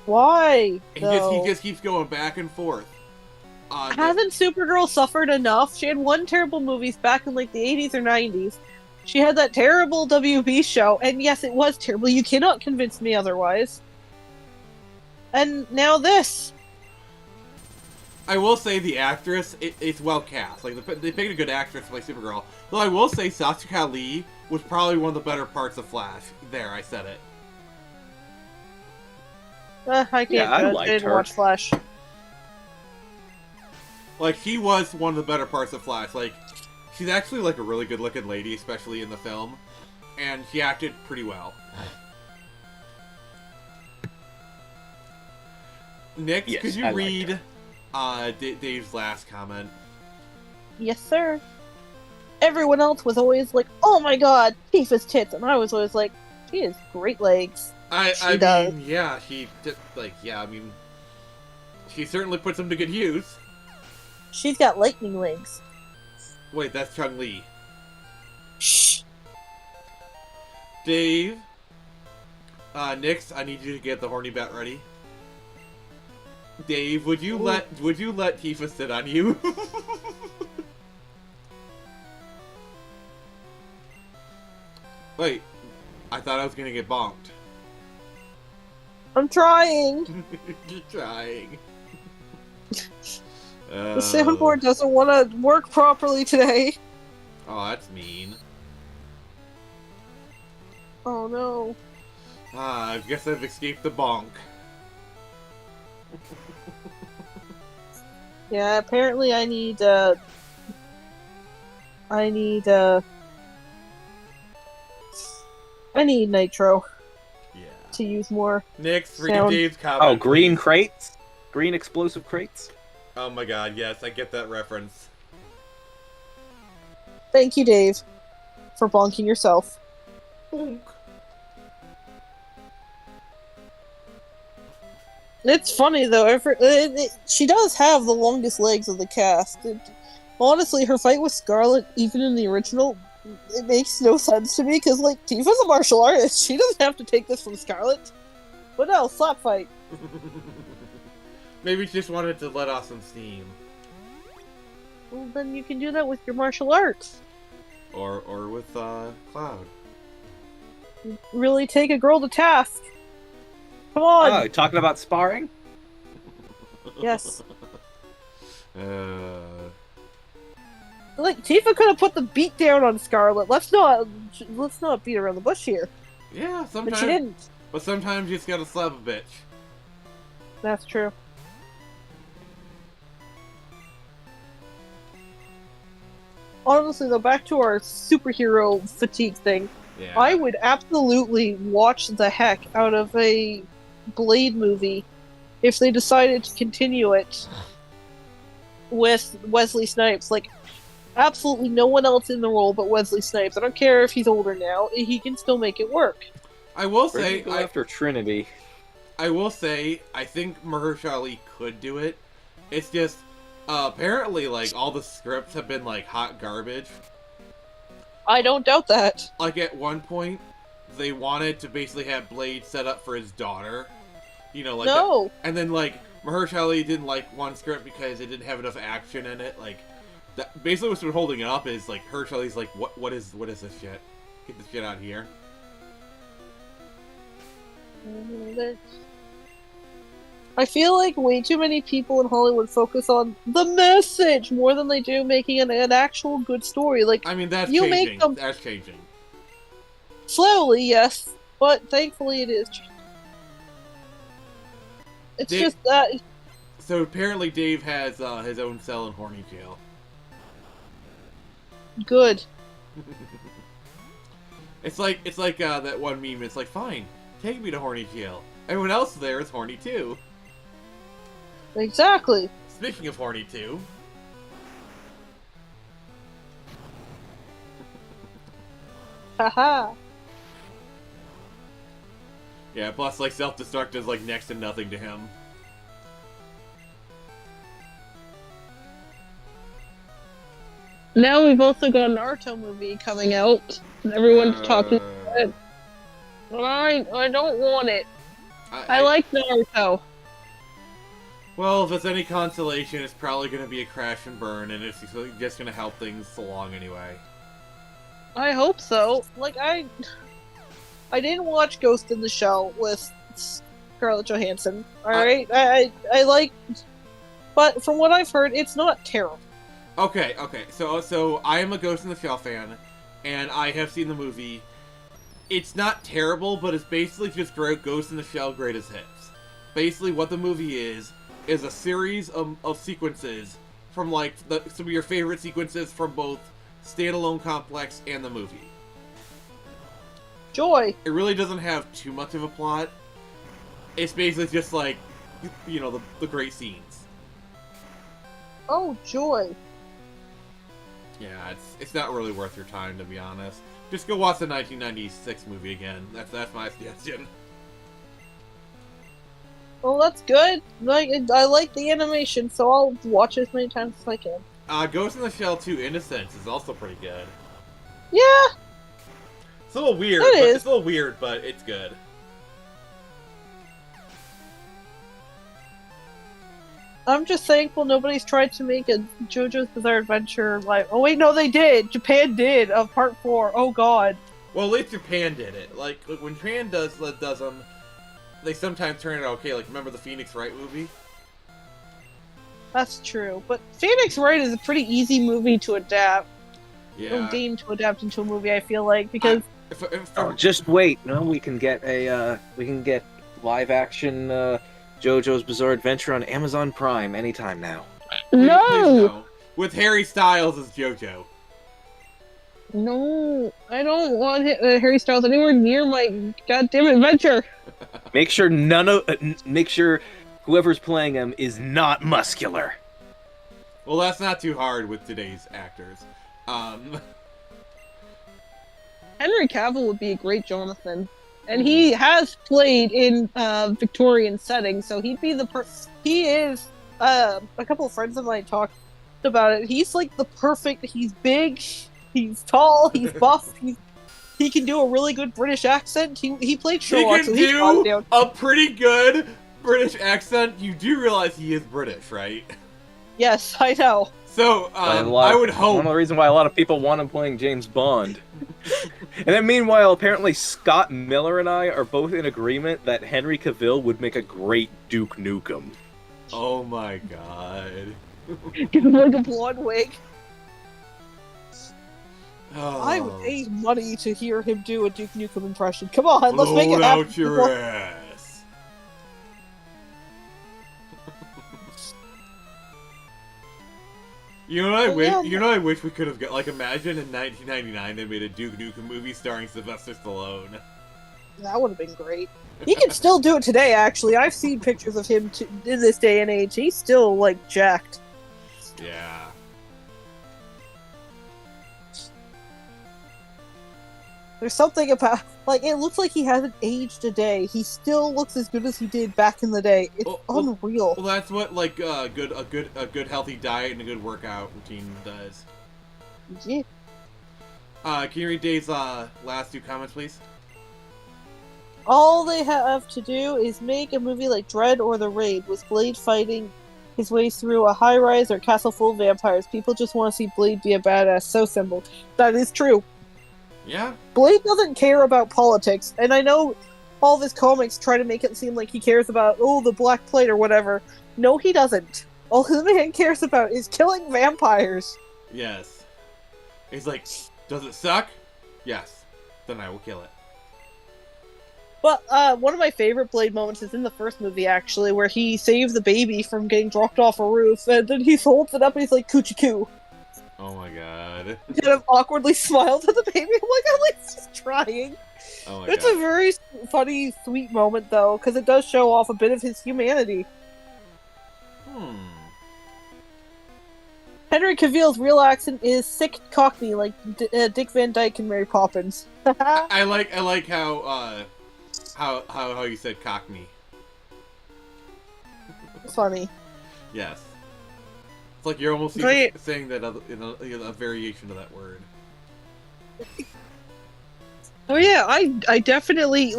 Why? He though? just keeps going back and forth. Hasn't Supergirl suffered enough? She had one terrible movie back in like the 80s or 90s. She had that terrible WB show, and yes, it was terrible. You cannot convince me otherwise. And now this. I will say the actress, it's well cast. Like, they picked a good actress to play Supergirl. Though I will say Sasha Lee was probably one of the better parts of Flash. There, I said it. I can't Yeah, I judge. liked I didn't her. watch Flash. Like, she was one of the better parts of Flash. Like, she's actually, like, a really good-looking lady, especially in the film. And she acted pretty well. Nick, Yes, could you I liked read Dave's last comment? Yes, sir. Everyone else was always like, "Oh my God, Tifa's tits," and I was always like, "She has great legs." I does. mean, yeah, she did, like, yeah, I mean, she certainly puts them to good use. She's got lightning legs. Wait, that's Chung-Li. Shh. Dave, Nix, I need you to get the horny bat ready. Dave, would you let Tifa sit on you? Wait, I thought I was gonna get bonked. I'm trying. You're trying. The soundboard doesn't want to work properly today. Oh, that's mean. Oh no. I guess I've escaped the bonk. Yeah, apparently I need nitro Yeah. to use more. Nix, read Sound. Dave's comment. Oh, green please. crates? Green explosive crates? Oh my god, yes, I get that reference. Thank you, Dave, for bonking yourself. Bonk. It's funny though. She does have the longest legs of the cast. Honestly, her fight with Scarlet, even in the original, it makes no sense to me because, like, Tifa's a martial artist. She doesn't have to take this from Scarlet. But no, slap fight. Maybe she just wanted to let off some steam. Well, then you can do that with your martial arts. Or with Cloud. Really take a girl to task. Come on. Oh, talking about sparring? Yes. Uh, Like, Tifa could have put the beat down on Scarlet. Let's not beat around the bush here. yeah, But sometimes. she didn't. But sometimes you just gotta slap a bitch. That's true. Honestly, though, back to our superhero fatigue thing. Yeah. I would absolutely watch the heck out of a Blade movie if they decided to continue it with Wesley Snipes. Like, absolutely no one else in the role but Wesley Snipes. I don't care if he's older now; he can still make it work. I will Or do say, you go after Trinity? I will say, I think Mahershala Ali could do it. It's just, apparently, like, all the scripts have been, like, hot garbage. I don't doubt that. Like, at one point, they wanted to basically have Blade set up for his daughter. You know, like... No. And then, like, Mahershala Ali didn't like one script because it didn't have enough action in it. Like, that, basically what's been holding it up is, like, Mahershala Ali's like, what is this shit? Get this shit out of here. I feel like way too many people in Hollywood focus on the message more than they do making an actual good story. Like, I mean, that's You changing. make them- That's changing. slowly, yes, but thankfully it is. It's They- just that So apparently Dave has his own cell in Horny Jail. good. It's like that one meme. It's like, fine, take me to Horny Jail. Everyone else there is horny too. Exactly. Speaking of horny too, Haha. Yeah, plus, like, self-destruct is, like, next to nothing to him. Now we've also got a Naruto movie coming out, and everyone's talking about it. I don't want it. I like Naruto. Well, if it's any consolation, it's probably going to be a crash and burn, and it's just going to help things along anyway. I hope so. Like, I didn't watch Ghost in the Shell with Scarlett Johansson. Alright? I like... But from what I've heard, it's not terrible. Okay. So I am a Ghost in the Shell fan, and I have seen the movie. It's not terrible, but it's basically just Ghost in the Shell greatest hits. Basically, what the movie is a series of sequences from, like, some of your favorite sequences from both standalone Complex and the movie. Joy. It really doesn't have too much of a plot. It's basically just, like, you know, the great scenes. Oh, joy. Yeah, it's not really worth your time, to be honest. Just go watch the 1996 movie again. That's my suggestion. Well, that's good. Like, I like the animation, so I'll watch it as many times as I can. Ghost in the Shell 2 Innocence is also pretty good. Yeah. It's a little weird. It's a little weird, but it's good. I'm just thankful nobody's tried to make a JoJo's Bizarre Adventure like. Oh wait, no, they did. Japan did of Part 4. Oh God. Well, at least Japan did it. Like when Japan does them, they sometimes turn it out okay. Like remember the Phoenix Wright movie? That's true, but Phoenix Wright is a pretty easy movie to adapt. Yeah. Game to adapt into a movie. I feel like because. Just wait. No, we can get live action JoJo's Bizarre Adventure on Amazon Prime anytime now. Please no. With Harry Styles as JoJo. No, I don't want Harry Styles anywhere near my goddamn adventure. Make sure whoever's playing him is not muscular. Well, that's not too hard with today's actors. Henry Cavill would be a great Jonathan, and he has played in Victorian settings, so he'd be the he is. A couple of friends of mine talked about it. He's like the perfect. He's big. He's tall. He's buff. He can do a really good British accent. He played Sherlock. He can do a pretty good British accent. You do realize he is British, right? Yes, I know. So, I would hope... One of the reasons why a lot of people want him playing James Bond. And then meanwhile, apparently Scott Miller and I are both in agreement that Henry Cavill would make a great Duke Nukem. Oh my god. Give him like a blonde wig. Oh. I would pay money to hear him do a Duke Nukem impression. Come on, let's make it happen. Out your ass. You know what I wish we could have got? Like, imagine in 1999 they made a Duke Nukem movie starring Sylvester Stallone. That would have been great. He can still do it today, actually. I've seen pictures of him in this day and age. He's still, like, jacked. Yeah. There's something about, like, it looks like he hasn't aged a day. He still looks as good as he did back in the day. It's unreal. Well, that's what like a good healthy diet and a good workout routine does. Yeah. Can you read Dave's last two comments, please? All they have to do is make a movie like Dread or The Raid, with Blade fighting his way through a high-rise or castle full of vampires. People just want to see Blade be a badass. So simple. That is true. Yeah. Blade doesn't care about politics, and I know all of his comics try to make it seem like he cares about, the Black Plate or whatever. No, he doesn't. All the man cares about is killing vampires. Yes. He's like, does it suck? Yes. Then I will kill it. But one of my favorite Blade moments is in the first movie, actually, where he saves the baby from getting dropped off a roof, and then he holds it up and he's like, coochie coo. Oh my god. He kind of awkwardly smiles at the baby. I'm like, he's trying. Oh my It's god. a very funny, sweet moment, though, because it does show off a bit of his humanity. Henry Cavill's real accent is sick Cockney, like Dick Van Dyke and Mary Poppins. I like how how you said cockney. Funny. Yes. It's like you're almost Right. saying that in a variation of that word. Oh yeah, I definitely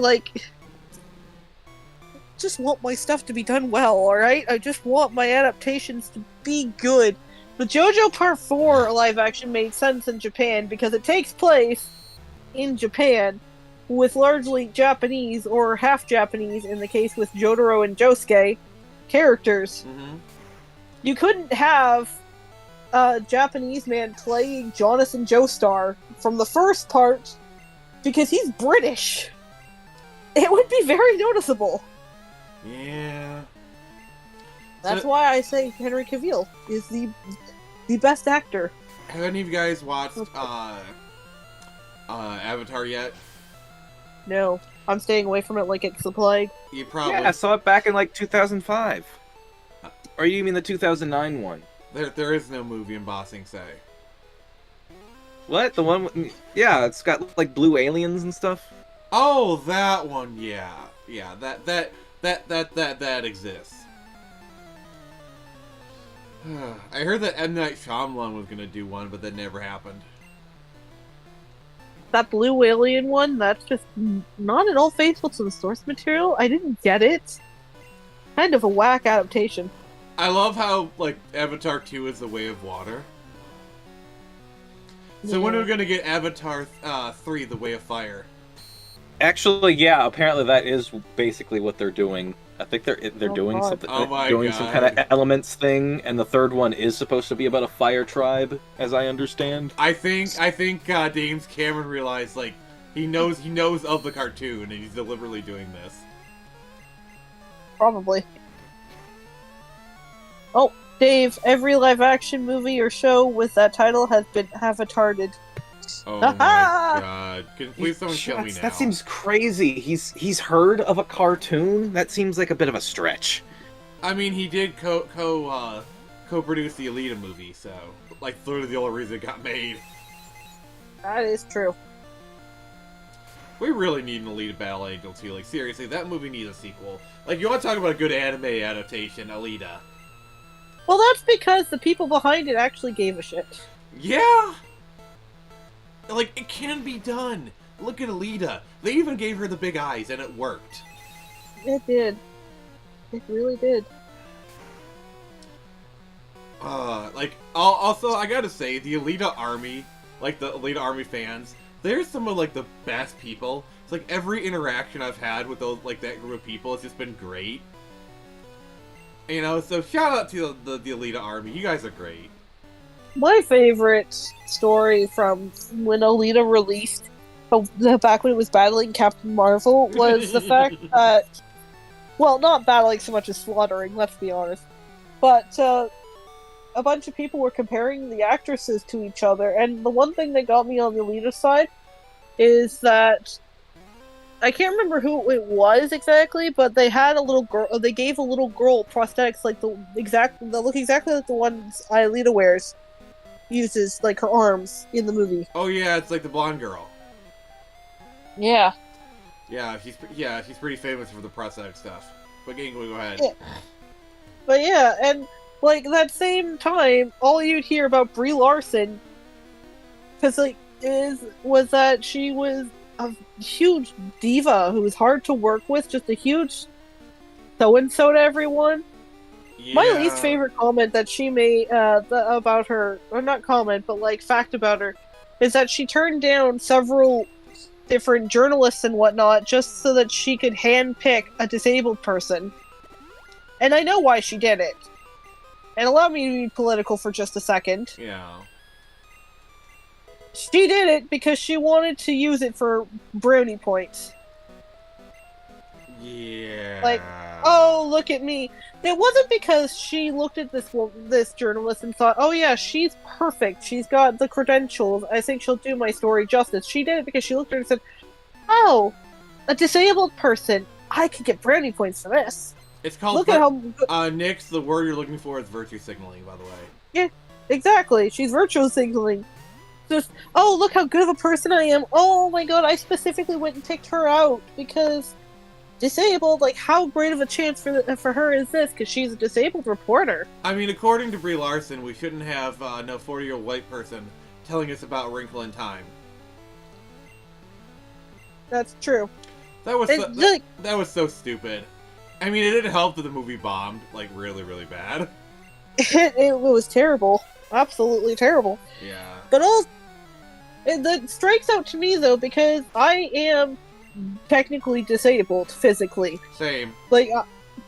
just want my stuff to be done well, alright? I just want my adaptations to be good. The JoJo Part 4 live action made sense in Japan because it takes place in Japan with largely Japanese or half Japanese, in the case with Jotaro and Josuke, characters. Mm-hmm. You couldn't have a Japanese man playing Jonathan Joestar from the first part because he's British. It would be very noticeable. Yeah. That's why I say Henry Cavill is the best actor. Have any of you guys watched Avatar yet? No, I'm staying away from it like it's the plague. You probably. Yeah, I saw it back in like 2005. Or you mean the 2009 one? There is no movie in Ba Sing Se. What? The one with... Yeah, it's got like blue aliens and stuff. Oh, that one. Yeah, that exists. I heard that M. Night Shyamalan was gonna do one, but that never happened. That blue alien one, that's just not at all faithful to the source material. I didn't get it. Kind of a whack adaptation. I love how, like, Avatar 2 is the way of water. So when are we gonna get Avatar 3, the way of fire? Actually, yeah, apparently that is basically what they're doing. I think they're doing God. something, Oh my doing some God. kind of elements thing, and the third one is supposed to be about a fire tribe, as I understand. I think James Cameron realized, like, he knows of the cartoon, and he's deliberately doing this. Probably. Oh, Dave, every live-action movie or show with that title has been avatared. Oh my god. Can please someone kill me now? That seems crazy. He's heard of a cartoon? That seems like a bit of a stretch. I mean, he did co-produce the Alita movie, so, like, literally the only reason it got made. That is true. We really need an Alita Battle Angel too. Like, seriously, that movie needs a sequel. Like, you want to talk about a good anime adaptation, Alita. Well, that's because the people behind it actually gave a shit. Yeah! Like, it can be done. Look at Alita. They even gave her the big eyes, and it worked. It did. It really did. Like, also, I gotta say, the Alita Army, like, the Alita Army fans, they're some of, like, the best people. It's like, every interaction I've had with those, like, that group of people has just been great. You know, so shout out to the Alita Army. You guys are great. My favorite story from when Alita released, back when it was battling Captain Marvel, was the fact that, well, not battling so much as slaughtering, let's be honest, but a bunch of people were comparing the actresses to each other, and the one thing that got me on the Alita side is that I can't remember who it was exactly, but they had a little girl. They gave a little girl prosthetics like that look exactly like the ones Alita wears, uses like her arms in the movie. Oh yeah, it's like the blonde girl. Yeah. Yeah, she's pretty famous for the prosthetic stuff. But go ahead. Yeah. But yeah, and like that same time, all you'd hear about Brie Larson, because was that she was a huge diva who was hard to work with, just a huge so-and-so to everyone. Yeah. My least favorite comment that she made about her, or not comment, but like fact about her, is that she turned down several different journalists and whatnot just so that she could handpick a disabled person. And I know why she did it. And allow me to be political for just a second. Yeah. She did it because she wanted to use it for brownie points. Yeah. Like, oh, look at me. It wasn't because she looked at this journalist and thought, oh yeah, she's perfect. She's got the credentials. I think she'll do my story justice. She did it because she looked at her and said, oh, a disabled person. I could get brownie points for this. It's called. Look at how. Nix, the word you're looking for is virtue signaling, by the way. Yeah, exactly. She's virtue signaling. Just, oh, look how good of a person I am. Oh my god, I specifically went and picked her out because disabled. Like, how great of a chance for her is this? Because she's a disabled reporter. I mean, according to Brie Larson, we shouldn't have no 40-year-old white person telling us about Wrinkle in Time. That's true. That was Like, that was so stupid. I mean, it didn't help that the movie bombed, like, really, really bad. it was terrible. Absolutely terrible. Yeah. But also, that strikes out to me, though, because I am technically disabled physically. Same. Like,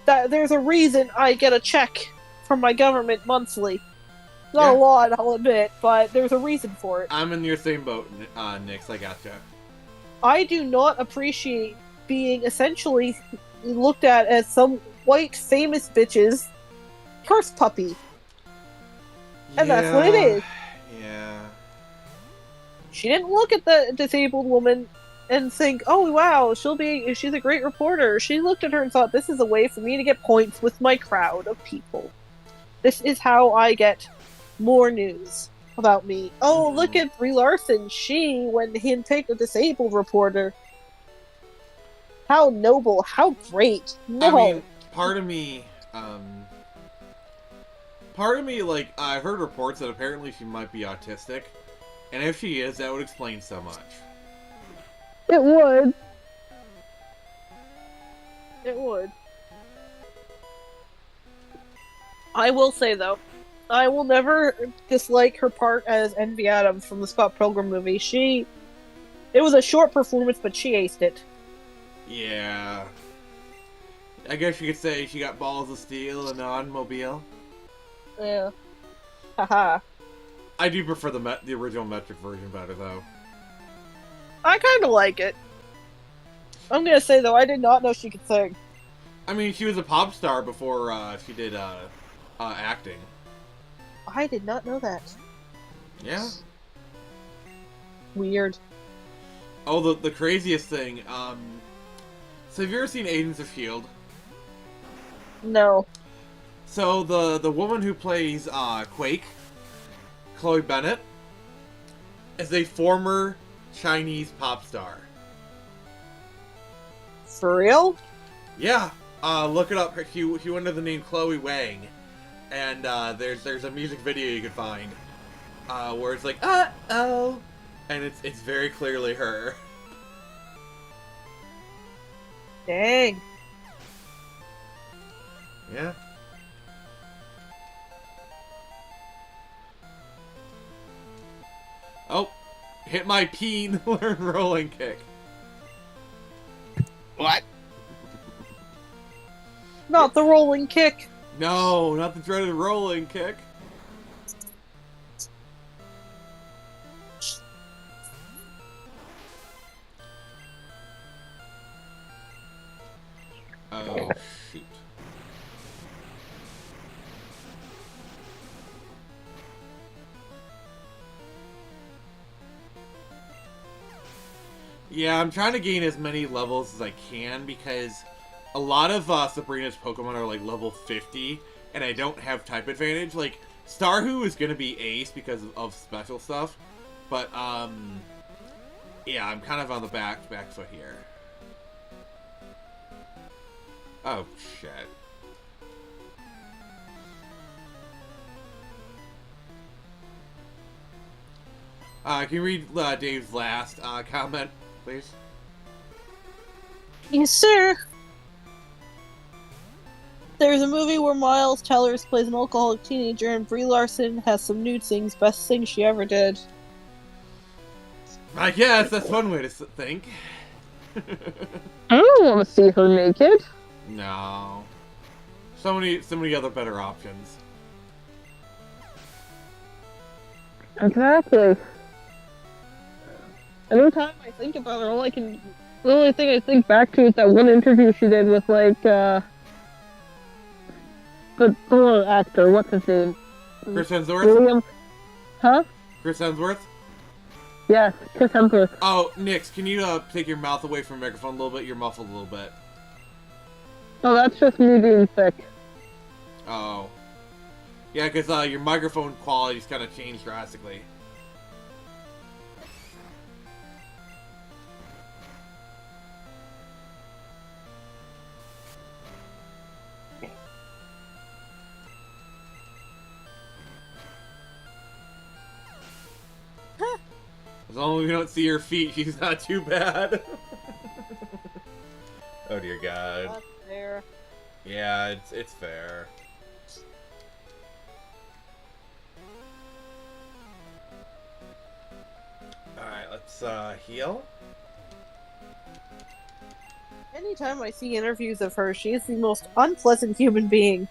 there's a reason I get a check from my government monthly. Not a lot, I'll admit, but there's a reason for it. I'm in your same boat, Nix. I gotcha. I do not appreciate being essentially looked at as some white famous bitch's purse puppy. And that's what it is. Yeah. She didn't look at the disabled woman and think, oh wow, she's a great reporter. She looked at her and thought, this is a way for me to get points with my crowd of people. This is how I get more news about me. Oh, look at Brie Larson. She went and picked a disabled reporter. How noble, how great. No. I mean, part of me, like, I heard reports that apparently she might be autistic. And if she is, that would explain so much. It would. It would. I will say, though, I will never dislike her part as Envy Adams from the Scott Pilgrim movie. It was a short performance, but she aced it. Yeah. I guess you could say she got balls of steel in an automobile. Yeah. Haha. I do prefer the original metric version better, though. I kind of like it. I'm gonna say, though, I did not know she could sing. I mean, she was a pop star before she did acting. I did not know that. Yeah. Weird. Oh, the craziest thing. So have you ever seen Agents of S.H.I.E.L.D.? No. So the woman who plays Quake, Chloe Bennett, is a former Chinese pop star. For real? Yeah. Look it up. She went under the name Chloe Wang, and there's a music video you can find where it's like oh, and it's very clearly her. Dang. Yeah. Oh, hit my peen, learn rolling kick. What? Not the rolling kick. No, not the dreaded rolling kick. Oh, shoot. Yeah, I'm trying to gain as many levels as I can because a lot of Sabrina's Pokemon are like level 50 and I don't have type advantage. Like, Starhu is going to be ace because of special stuff, but yeah, I'm kind of on the back foot here. Oh, shit. Can you read Dave's last comment, please? Yes, sir. There's a movie where Miles Tellers plays an alcoholic teenager and Brie Larson has some nude scenes. Best thing she ever did. I guess that's one way to think. I don't want to see her naked. No. So many other better options. Exactly. Every time I think about her, the only thing I think back to is that one interview she did with, like, the little actor, what's his name? Chris Hemsworth? William. Huh? Chris Hemsworth? Yes, Chris Hemsworth. Oh, Nix, can you take your mouth away from the microphone a little bit? You're muffled a little bit. Oh, that's just me being sick. Oh. Yeah, because your microphone quality's kind of changed drastically. As long as we don't see her feet, she's not too bad. Oh dear God. That's fair. Yeah, it's fair. Alright, let's heal. Anytime I see interviews of her, she is the most unpleasant human being.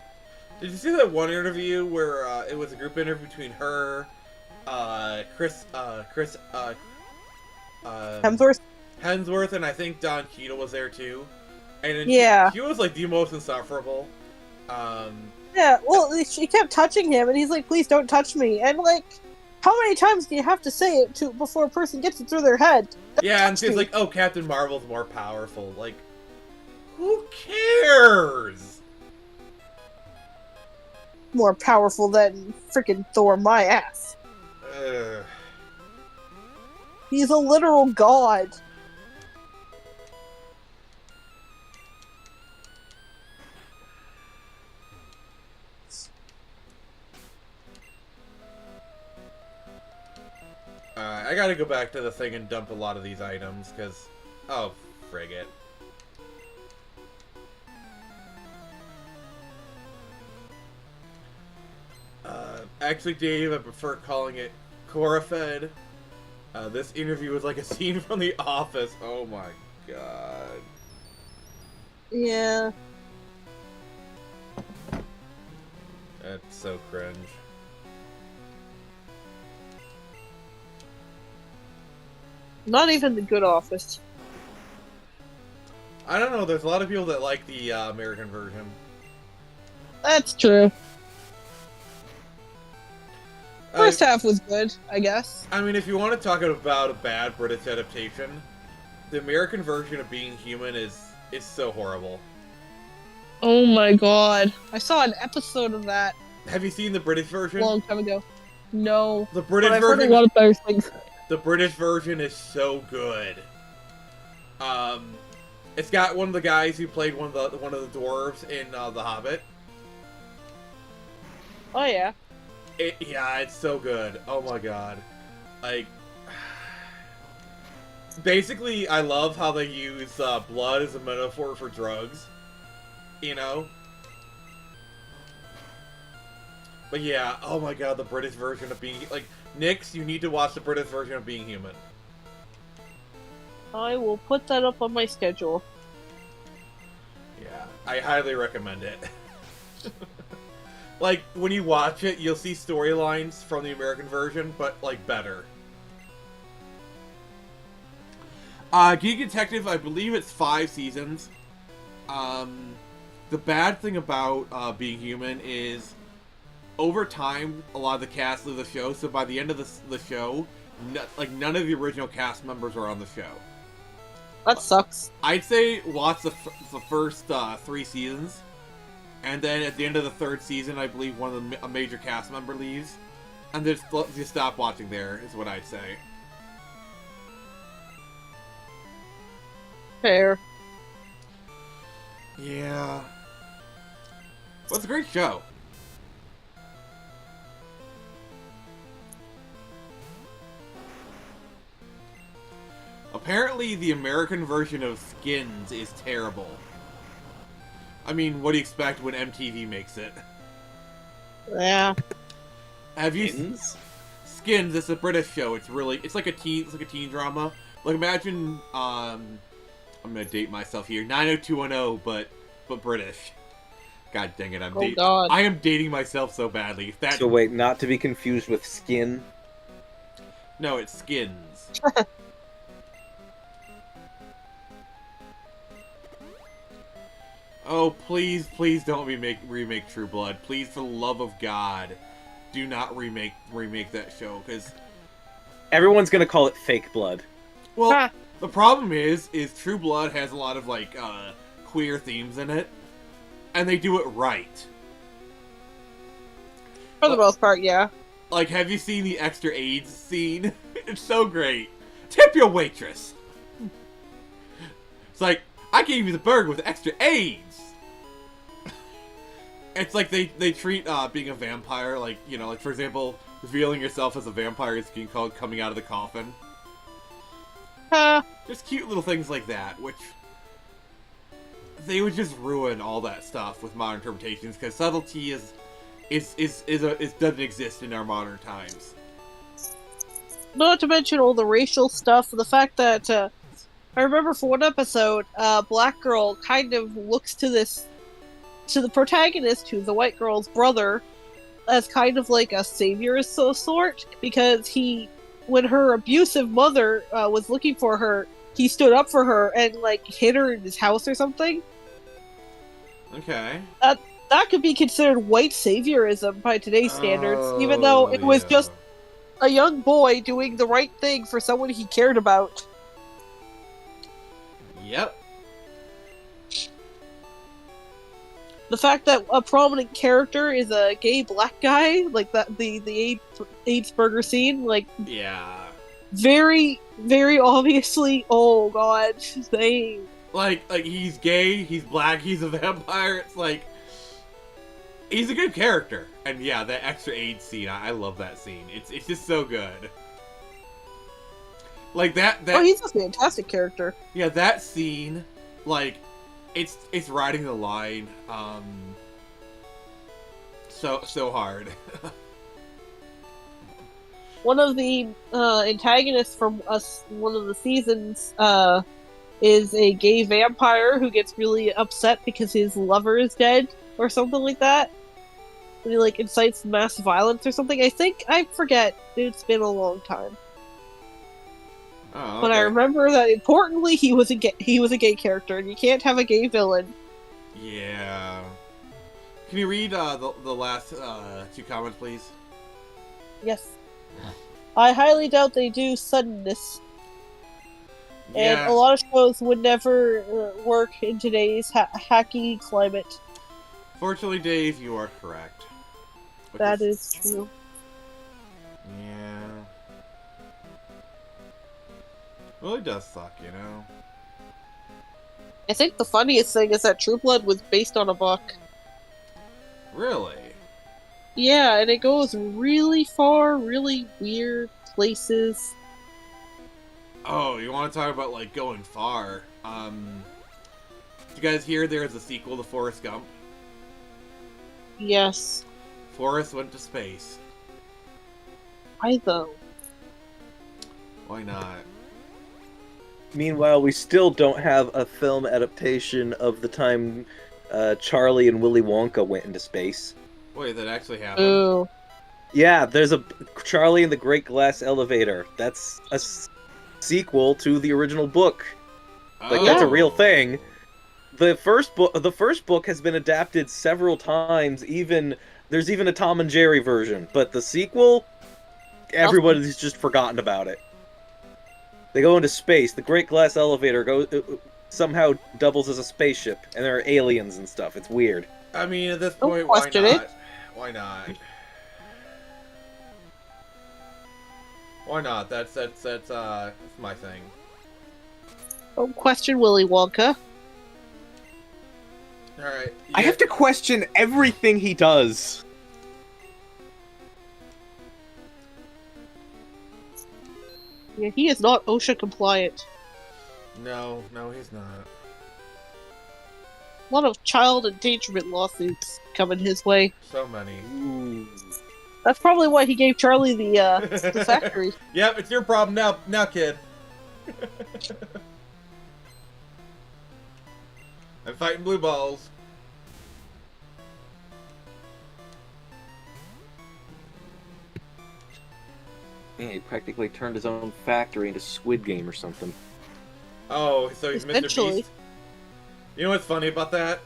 Did you see that one interview where it was a group interview between her, Hemsworth? Hemsworth, and I think Don Cheadle was there too. And then Yeah. she was like the most insufferable. Yeah, well, she kept touching him, and he's like, please don't touch me. And, like, how many times do you have to say it before a person gets it through their head? Yeah, and she's like, oh, Captain Marvel's more powerful. Like, who cares? More powerful than freaking Thor, my ass. Ugh. He's a literal god. I gotta go back to the thing and dump a lot of these items, because... Oh, frig it. Actually, Dave, I prefer calling it Corafed. This interview was like a scene from The Office. Oh my god. Yeah. That's so cringe. Not even the good office. I don't know, there's a lot of people that like the American version. That's true. First half was good, I guess. I mean, if you want to talk about a bad British adaptation, the American version of Being Human is so horrible. Oh my god. I saw an episode of that Have you seen the British version? a long time ago. No. The British But I've heard a version. lot of better things. The British version is so good. It's got one of the guys who played one of the dwarves in The Hobbit. Oh yeah. Yeah, it's so good. Oh my god. Like, basically, I love how they use blood as a metaphor for drugs. You know? But yeah, oh my god, the British version of Being... Like, Nix, you need to watch the British version of Being Human. I will put that up on my schedule. Yeah, I highly recommend it. Like, when you watch it, you'll see storylines from the American version, but, like, better. Geek Detective, I believe it's 5 seasons. The bad thing about Being Human is, over time, a lot of the cast leave the show, so by the end of the show, none of the original cast members are on the show. That sucks. I'd say watch the first 3 seasons, and then at the end of the 3rd season, I believe a major cast member leaves, and just stop watching there, is what I'd say. Fair. Yeah. Well, it's a great show. Apparently, the American version of Skins is terrible. I mean, what do you expect when MTV makes it? Yeah. Have you Skins? Skins? It's a British show. It's like a teen drama. Like, imagine I'm gonna date myself here. 90210, but British. God dang it! God. I am dating myself so badly. So wait, not to be confused with Skin. No, it's Skins. Oh, please don't remake True Blood. Please, for the love of God, do not remake that show, because... Everyone's gonna call it Fake Blood. Well, the problem is True Blood has a lot of, like, queer themes in it, and they do it right. For the most part, yeah. Like, have you seen the extra AIDS scene? It's so great. Tip your waitress! It's like, I gave you the burger with extra AIDS! It's like they treat being a vampire, like, you know, like, for example, revealing yourself as a vampire is being called coming out of the coffin. Just cute little things like that, which they would just ruin all that stuff with modern interpretations because subtlety doesn't exist in our modern times. Not to mention all the racial stuff, the fact that I remember for one episode, black girl kind of looks to the protagonist, who's the white girl's brother, as kind of like a savior of some sort, because when her abusive mother was looking for her, he stood up for her and like hid her in his house or something. Okay. That could be considered white saviorism by today's standards, even though it was just a young boy doing the right thing for someone he cared about. Yep. The fact that a prominent character is a gay black guy, like that, the AIDS burger scene, like, yeah, very, very obviously. Oh god, they like he's gay, he's black, he's a vampire. It's like he's a good character, and yeah, that extra AIDS scene, I love that scene. It's just so good. Like that. Oh, he's a fantastic character. Yeah, that scene, like. It's riding the line, so hard. One of the antagonists from one of the seasons, is a gay vampire who gets really upset because his lover is dead, or something like that. And he like incites mass violence or something. I forget. It's been a long time. Oh, okay. But I remember that importantly, he was a gay character, and you can't have a gay villain. Yeah. Can you read the last two comments, please? Yes. I highly doubt they do suddenness. Yeah. And a lot of shows would never work in today's hacky climate. Fortunately, Dave, you are correct. That is true. Yeah. Really does suck, you know? I think the funniest thing is that True Blood was based on a book. Really? Yeah, and it goes really far, really weird places. Oh, you want to talk about, like, going far? Did you guys hear there's a sequel to Forrest Gump? Yes. Forrest went to space. Why though? Why not? Meanwhile, we still don't have a film adaptation of the time Charlie and Willy Wonka went into space. Wait, that actually happened? Ooh. Yeah, there's a Charlie and the Great Glass Elevator. That's a sequel to the original book. Like, that's a real thing. The first book has been adapted several times. There's even a Tom and Jerry version. But the sequel, everybody's just forgotten about it. They go into space. The Great Glass Elevator somehow doubles as a spaceship, and there are aliens and stuff. It's weird. I mean, at this Don't point, why question not? it. Why not? Why not? That's my thing. Don't question Willy Wonka. Alright. I have to question everything he does. Yeah, he is not OSHA compliant. No, he's not. A lot of child endangerment lawsuits coming his way. So many. Ooh. That's probably why he gave Charlie the factory. Yep, it's your problem now, kid. I'm fighting blue balls. Man, he practically turned his own factory into Squid Game or something. Oh, so he's Mr. Essentially. Beast? You know what's funny about that?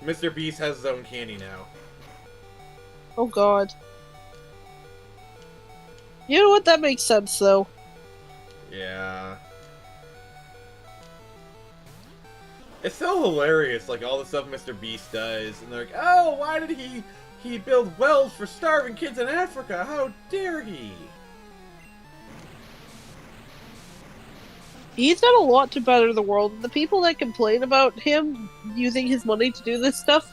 Mr. Beast has his own candy now. Oh god. You know what? That makes sense, though. Yeah. It's so hilarious, like, all the stuff Mr. Beast does, and they're like, oh, why did he build wells for starving kids in Africa? How dare he? He's done a lot to better the world, and the people that complain about him using his money to do this stuff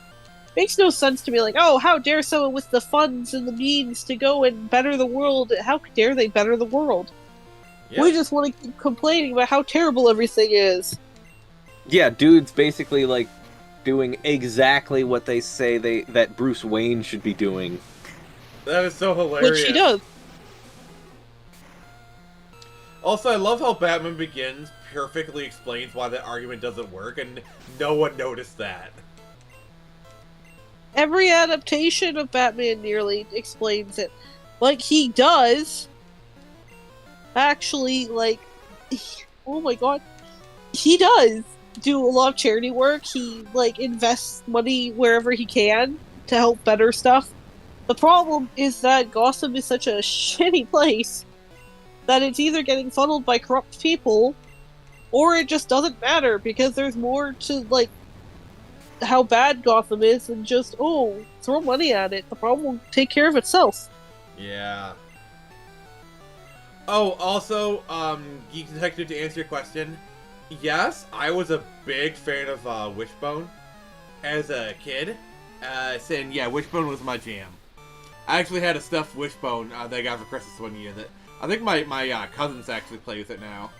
makes no sense to me. Like, oh, how dare someone with the funds and the means to go and better the world? How dare they better the world? Yep. We just want to keep complaining about how terrible everything is. Yeah, dude's basically like doing exactly what they say that Bruce Wayne should be doing. That is so hilarious. Which he does. Also, I love how Batman Begins perfectly explains why that argument doesn't work, and no one noticed that. Every adaptation of Batman nearly explains it. Like, he does. Actually, like, oh my god. He does do a lot of charity work. He, like, invests money wherever he can to help better stuff. The problem is that Gotham is such a shitty place that it's either getting funneled by corrupt people, or it just doesn't matter because there's more to, like, how bad Gotham is than just, oh, throw money at it. The problem will take care of itself. Yeah. Oh, also, Geek Detective, to answer your question, yes, I was a big fan of Wishbone as a kid. Saying, yeah, Wishbone was my jam. I actually had a stuffed Wishbone that I got for Christmas one year that I think my cousins actually play with it now.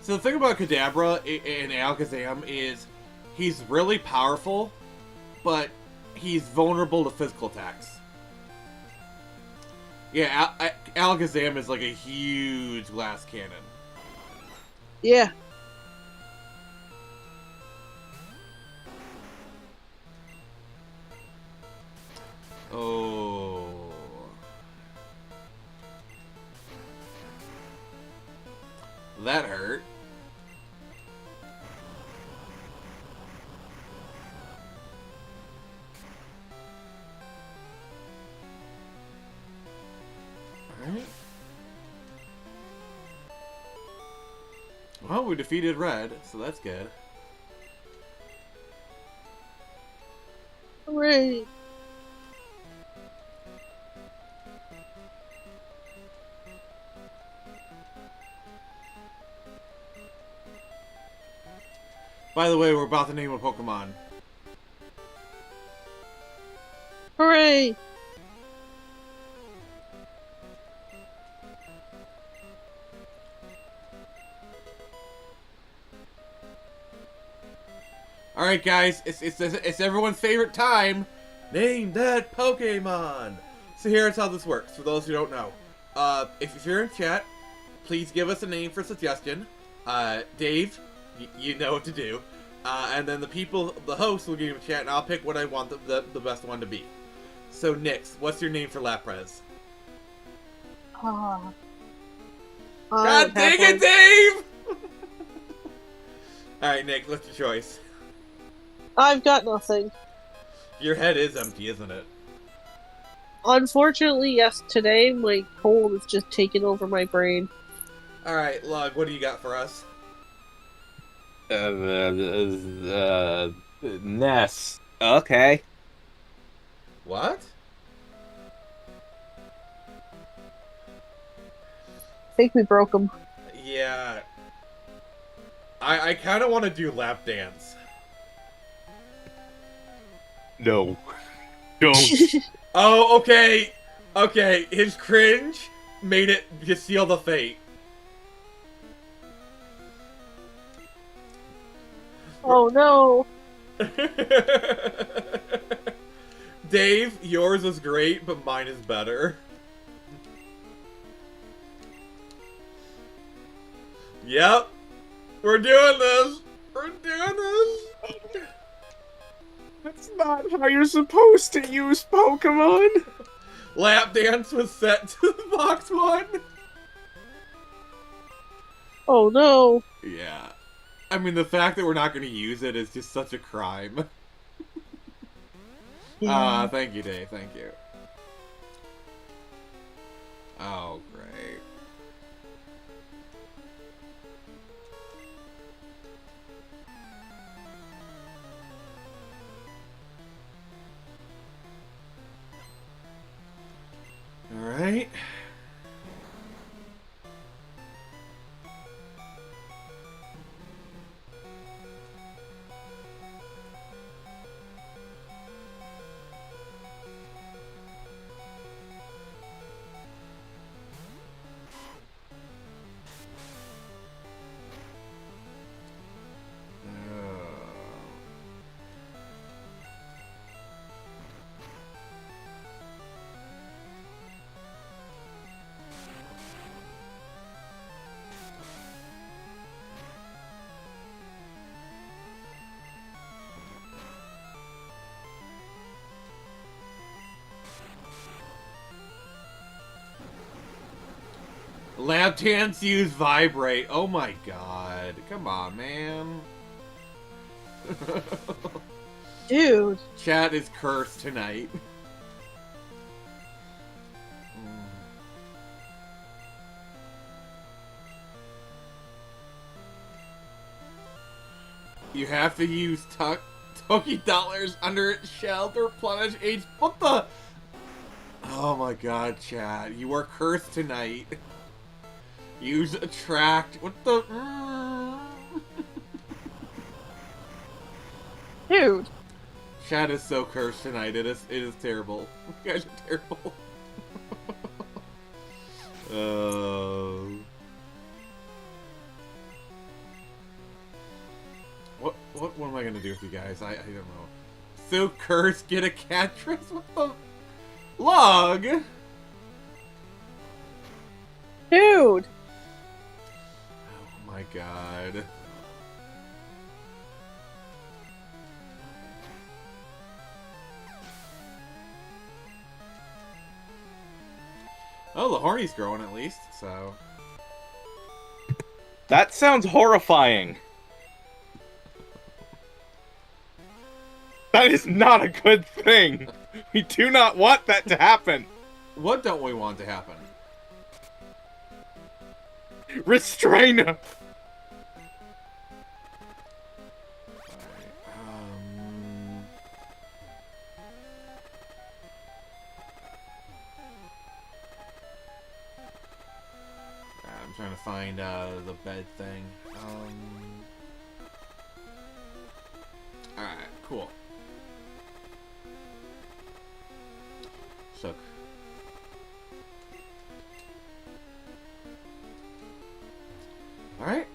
So the thing about Kadabra and Alakazam is he's really powerful, but he's vulnerable to physical attacks. Yeah, Alakazam is like a huge glass cannon. Yeah. Oh. That hurt. Alright. Well, we defeated Red, so that's good. Hooray. By the way, we're about to name a Pokemon. Hooray! Alright guys, it's everyone's favorite time. Name that Pokemon! So here's how this works, for those who don't know. If you're in chat, please give us a name for suggestion. Dave, you know what to do. And then the host will give you a chat, and I'll pick what I want the best one to be. So Nix, what's your name for Lapras? God dang it, Dave! Alright, Nick, what's your choice? I've got nothing. Your head is empty, isn't it? Unfortunately, yes, today my cold is just taking over my brain. Alright, Lug, what do you got for us? Ness. Okay. What? I think we broke him. Yeah. I kind of want to do lap dance. No. Don't. Oh, okay. Okay, his cringe made it just seal the fate. Oh no. Dave, yours is great, but mine is better. Yep. We're doing this. We're doing this. That's not how you're supposed to use Pokemon. Lap dance was set to box 1. Oh no. Yeah. I mean, the fact that we're not going to use it is just such a crime. Yeah. Thank you, Dave. Thank you. Oh, great. Alright. Lap dance use vibrate. Oh my god. Come on, man. Dude. Chat is cursed tonight. You have to use Toki dollars under its shell to replenish H. What the? Oh my god, chat. You are cursed tonight. Use attract. What the? Dude. Chat is so cursed tonight. It is terrible. You guys are terrible. What am I gonna do with you guys? I don't know. So cursed, get a catress? What the? Log! Dude! Oh my god. Oh, the horny's growing at least, so... That sounds horrifying. That is not a good thing. We do not want that to happen. What don't we want to happen? Restrain him. I'm trying to find the bed thing. Alright, cool. Shook. Alright.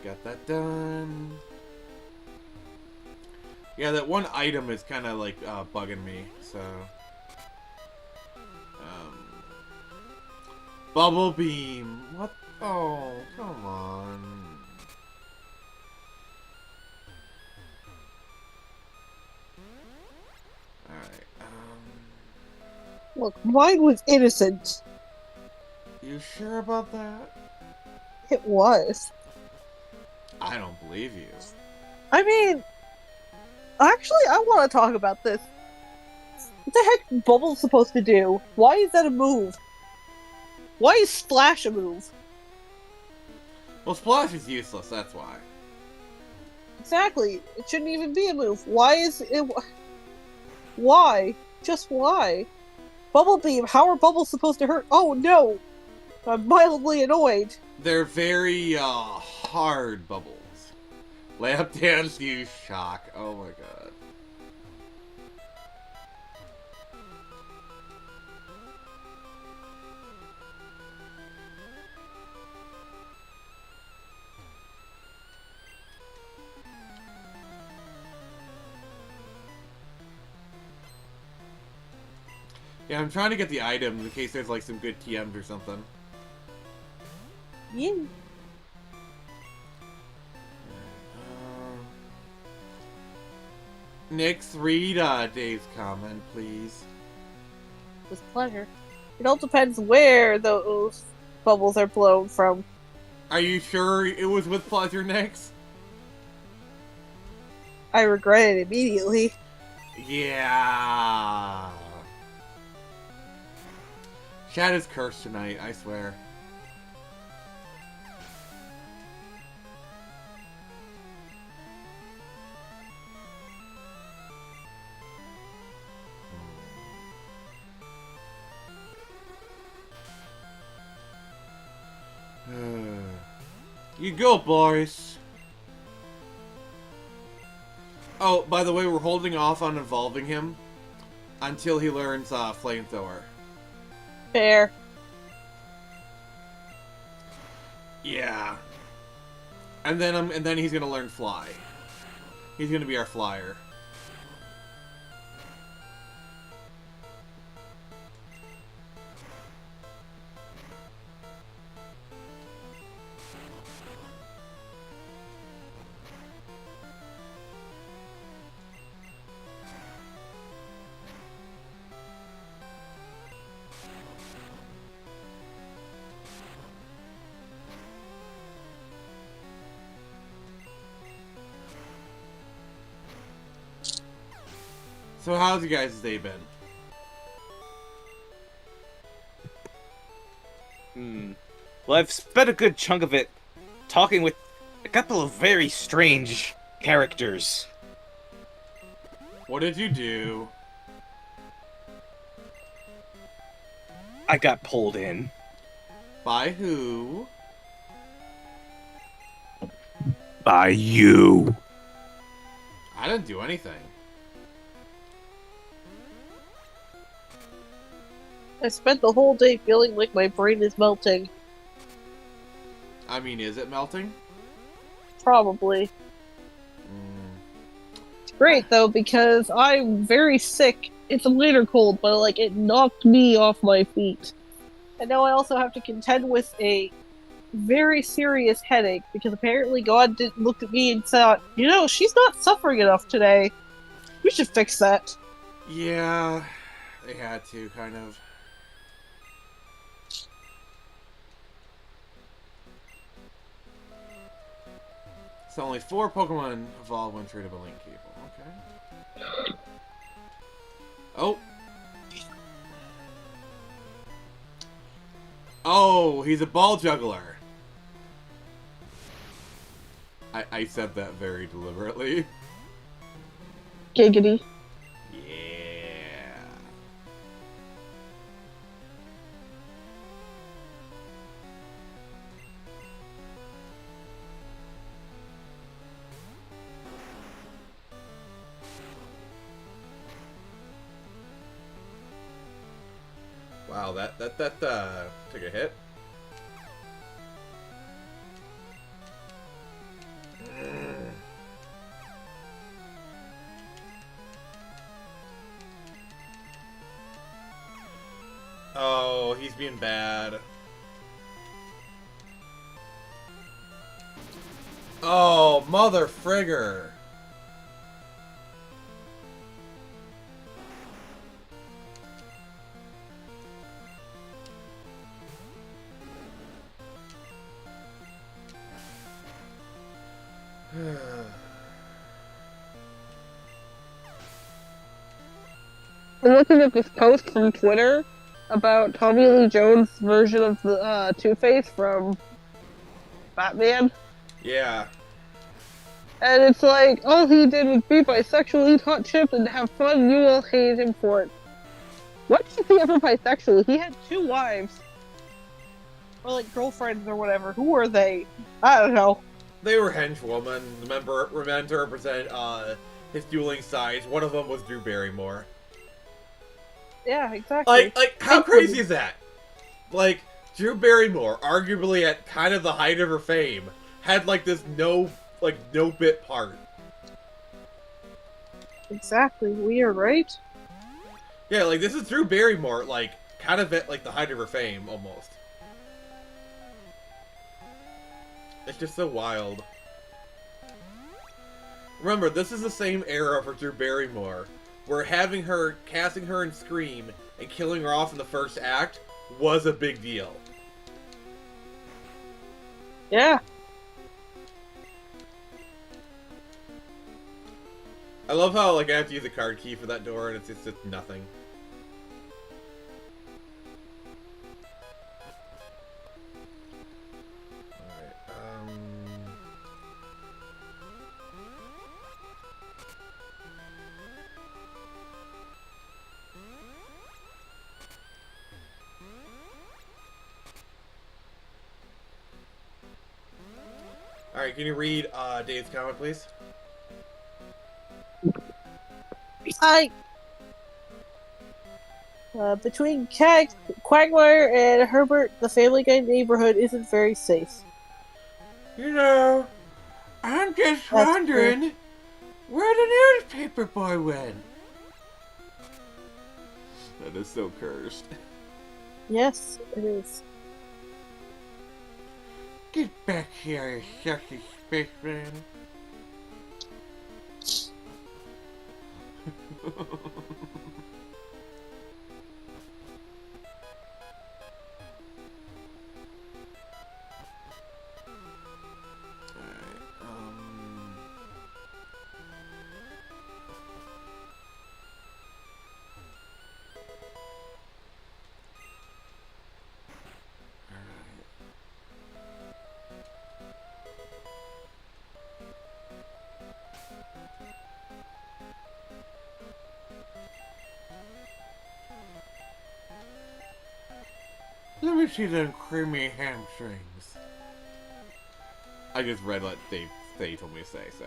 Got that done. Yeah, that one item is kind of like bugging me, so... Bubble beam. What? Oh, come on. Alright, Look, mine was innocent. You sure about that? It was. I don't believe you. I mean, actually, I want to talk about this. What the heck is Bubble supposed to do? Why is that a move? Why is Splash a move? Well, Splash is useless, that's why. Exactly. It shouldn't even be a move. Why is it... Why? Just why? Bubble Beam, how are bubbles supposed to hurt? Oh no! I'm mildly annoyed. They're very, hard bubbles. Lap dance use shock. Oh my god. Yeah, I'm trying to get the items in case there's like some good TMs or something. Yeah. Nix, read Dave's comment, please. With pleasure. It all depends where those bubbles are blown from. Are you sure it was with pleasure, Nix? I regret it immediately. Yeah. Chat is cursed tonight, I swear. You go, boys. Oh, by the way, we're holding off on evolving him until he learns flamethrower. Fair. Yeah. And then he's gonna learn fly. He's gonna be our flyer. So how's you guys' day been? Well, I've spent a good chunk of it talking with a couple of very strange characters. What did you do? I got pulled in. By who? By you. I didn't do anything. I spent the whole day feeling like my brain is melting. I mean, is it melting? Probably. It's great though because I'm very sick. It's a winter cold, but like it knocked me off my feet. And now I also have to contend with a very serious headache because apparently God didn't look at me and thought, you know, she's not suffering enough today. We should fix that. Yeah, they had to, kind of. So only 4 Pokemon evolve when treated with a link cable. Okay. Oh. Oh, he's a ball juggler. I said that very deliberately. Giggity. Yeah. Wow, that took a hit. Oh, he's being bad. Oh, mother frigger. I'm looking at this post from Twitter about Tommy Lee Jones' version of the Two-Face from Batman. Yeah. And it's like, all he did was be bisexual, eat hot chips, and have fun. You will hate him for it. What is he ever bisexual? He had 2 wives. Or like girlfriends or whatever. Who were they? I don't know. They were henchwomen. Remember meant to represent his dueling sides. One of them was Drew Barrymore. Yeah, exactly. Like how crazy is that? Like, Drew Barrymore, arguably at kind of the height of her fame, had like this no bit part. Exactly. Weird, right? Yeah, like this is Drew Barrymore, like kind of at like the height of her fame almost. It's just so wild. Remember, this is the same era for Drew Barrymore, where casting her in Scream and killing her off in the first act was a big deal. Yeah. I love how like I have to use a card key for that door and it's just nothing. Alright, can you read Dave's comment, please? Between Quagmire and Herbert, the Family Guy neighborhood isn't very safe. You know, I'm just wondering where the newspaper boy went. That is so cursed. Yes, it is. Get back here, you sucky spaceman. Let me see them creamy hamstrings. I just read what they told me to say, so.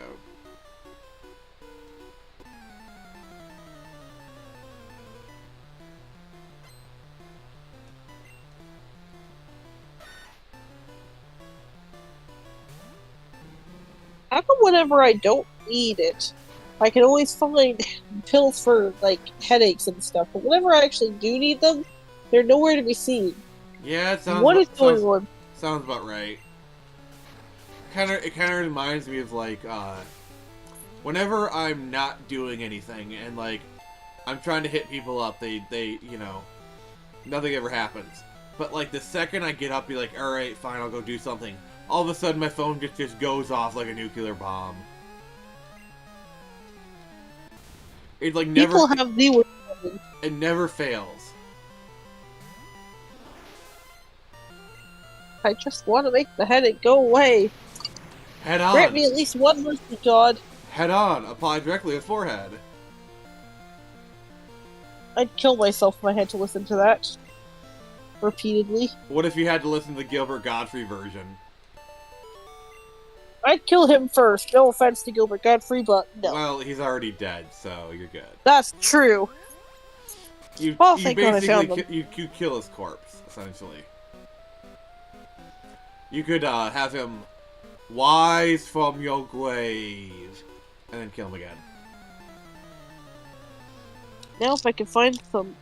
How come whenever I don't need it, I can always find pills for, like, headaches and stuff, but whenever I actually do need them, they're nowhere to be seen. Yeah, it sounds What is going on? Sounds about right. It kind of reminds me of, like, whenever I'm not doing anything and, like, I'm trying to hit people up, they you know, nothing ever happens. But, like, the second I get up, be like, alright, fine, I'll go do something. All of a sudden, my phone just goes off like a nuclear bomb. It, like, never... People have the... It never fails. I just want to make the headache go away. Head on. Grant me at least one mercy, God. Head on. Apply directly at forehead. I'd kill myself if I had to listen to that. Repeatedly. What if you had to listen to the Gilbert Godfrey version? I'd kill him first. No offense to Gilbert Godfrey, but no. Well, he's already dead, so you're good. That's true. You Thank God I found basically you kill his corpse, essentially. You could have him rise from your grave, and then kill him again. Now if I can find some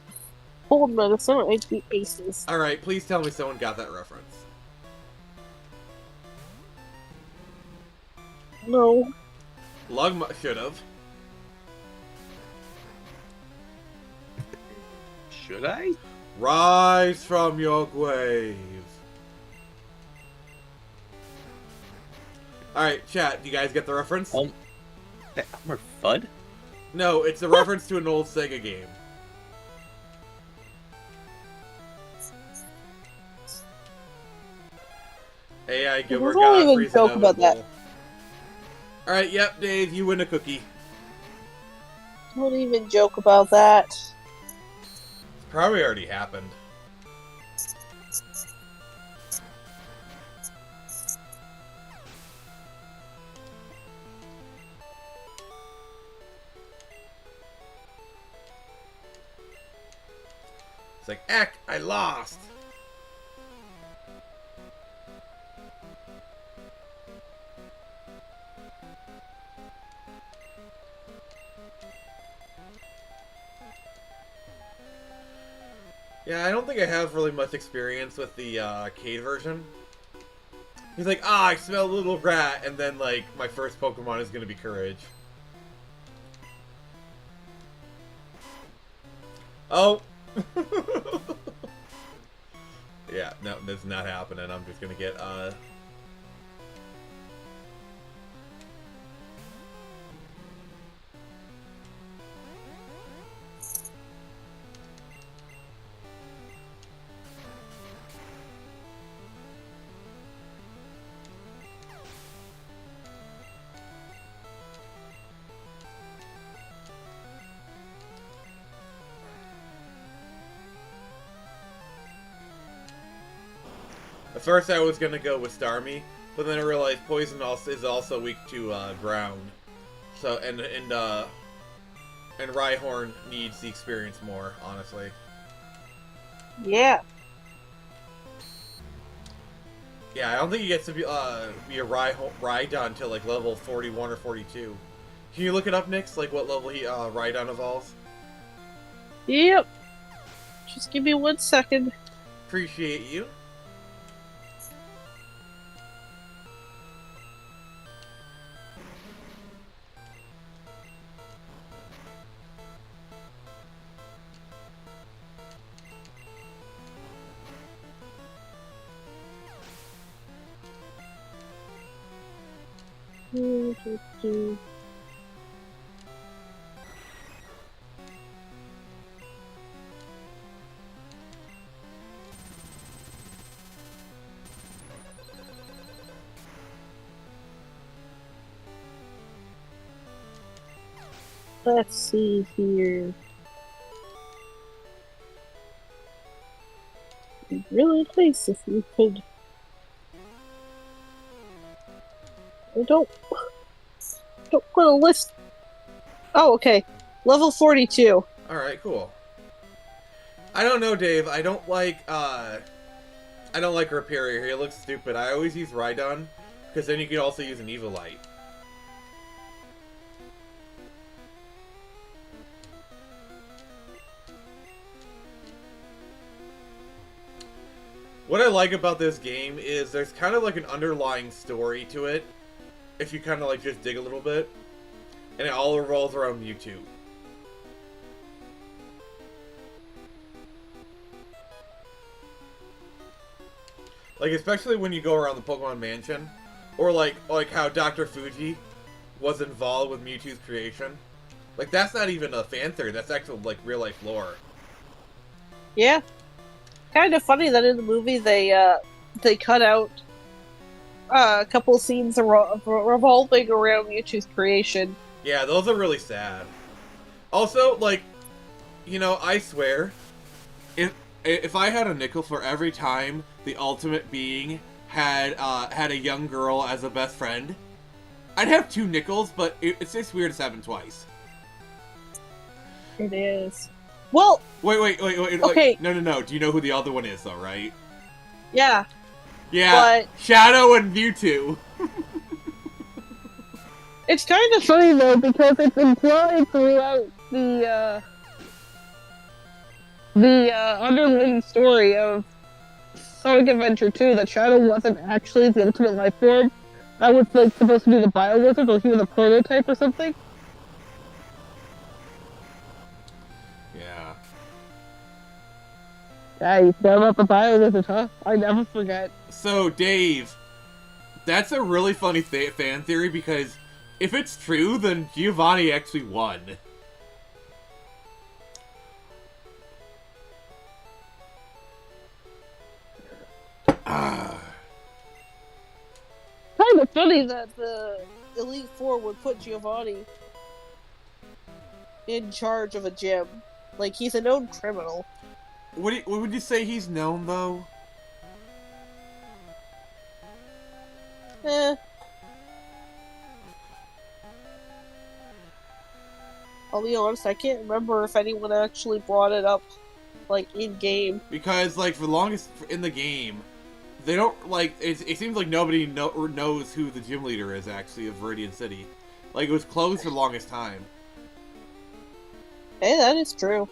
cold medicine, I'd be aces. Alright, please tell me someone got that reference. No. Lugma should have. Should I? Rise from your grave. Alright, chat, do you guys get the reference? Elmer Fudd? No, it's a reference to an old Sega game. AI Gilbert Don't even Godfrey's joke about that. inevitable. Alright, yep, Dave, you win a cookie. Don't even joke about that. It's probably already happened. It's like, eck, I lost. Yeah, I don't think I have really much experience with the arcade version. He's like, I smell a little rat, and then, like, my first Pokemon is gonna be Courage. Oh! Yeah, no, that's not happening. I'm just gonna get, At first I was gonna go with Starmie, but then I realized Poison is also weak to ground. So and Rhyhorn needs the experience more, honestly. Yeah. Yeah, I don't think you get to be a Rhydon until like level 41 or 42. Can you look it up, Nix? Like what level Rhydon evolves? Yep. Just give me 1 second. Appreciate you. Let's see here. be really nice if you could. I don't put a list. Oh, okay. Level 42. Alright, cool. I don't know, Dave. I don't like Rhyperior. He looks stupid. I always use Rhydon, because then you can also use an Evilite. What I like about this game is there's kind of like an underlying story to it, if you kind of like just dig a little bit, and it all revolves around Mewtwo. Like, especially when you go around the Pokemon Mansion, or like how Dr. Fuji was involved with Mewtwo's creation. Like, that's not even a fan theory, that's actual, like, real-life lore. Yeah. Kind of funny that in the movie they cut out a couple scenes revolving around Mewtwo's creation. Yeah, those are really sad. Also, like, you know, I swear, if I had a nickel for every time the ultimate being had a young girl as a best friend, I'd have 2 nickels, but it's just weird it's happened twice. It is. Well... Wait. Okay. No. Do you know who the other one is, though, right? Yeah. Yeah, but... Shadow and Mewtwo. It's kind of funny, though, because it's implied throughout the underlying story of Sonic Adventure 2 that Shadow wasn't actually the ultimate life form. That was, like, supposed to be the Bio Wizard, or he was a prototype or something. Yeah. Yeah, you forgot about the Bio Wizard, huh? I never forget. So, Dave, that's a really funny fan theory, because if it's true, then Giovani actually won. Kind of funny that the Elite Four would put Giovani in charge of a gym. Like, he's a known criminal. What would you say he's known, though? I'll be honest, I can't remember if anyone actually brought it up, like, in-game. Because, like, for the longest in the game, they don't, like, it seems like nobody knows who the gym leader is, actually, of Viridian City. Like, it was closed for the longest time. Hey, that is true.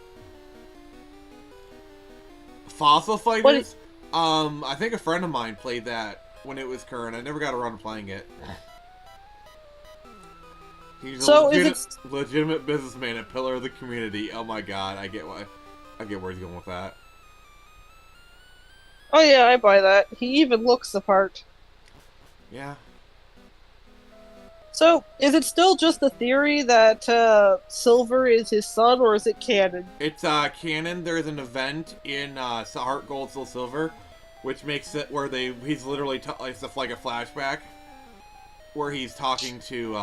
Fossil Fighters? I think a friend of mine played that when it was current. I never got around to playing it. He's a legitimate businessman, a pillar of the community. Oh my god, I get where he's going with that. Oh yeah, I buy that. He even looks the part. Yeah. So, is it still just the theory that Silver is his son, or is it canon? It's canon. There's an event in Heart Gold, Soul Silver, which makes it where he's literally it's like a flashback where he's talking to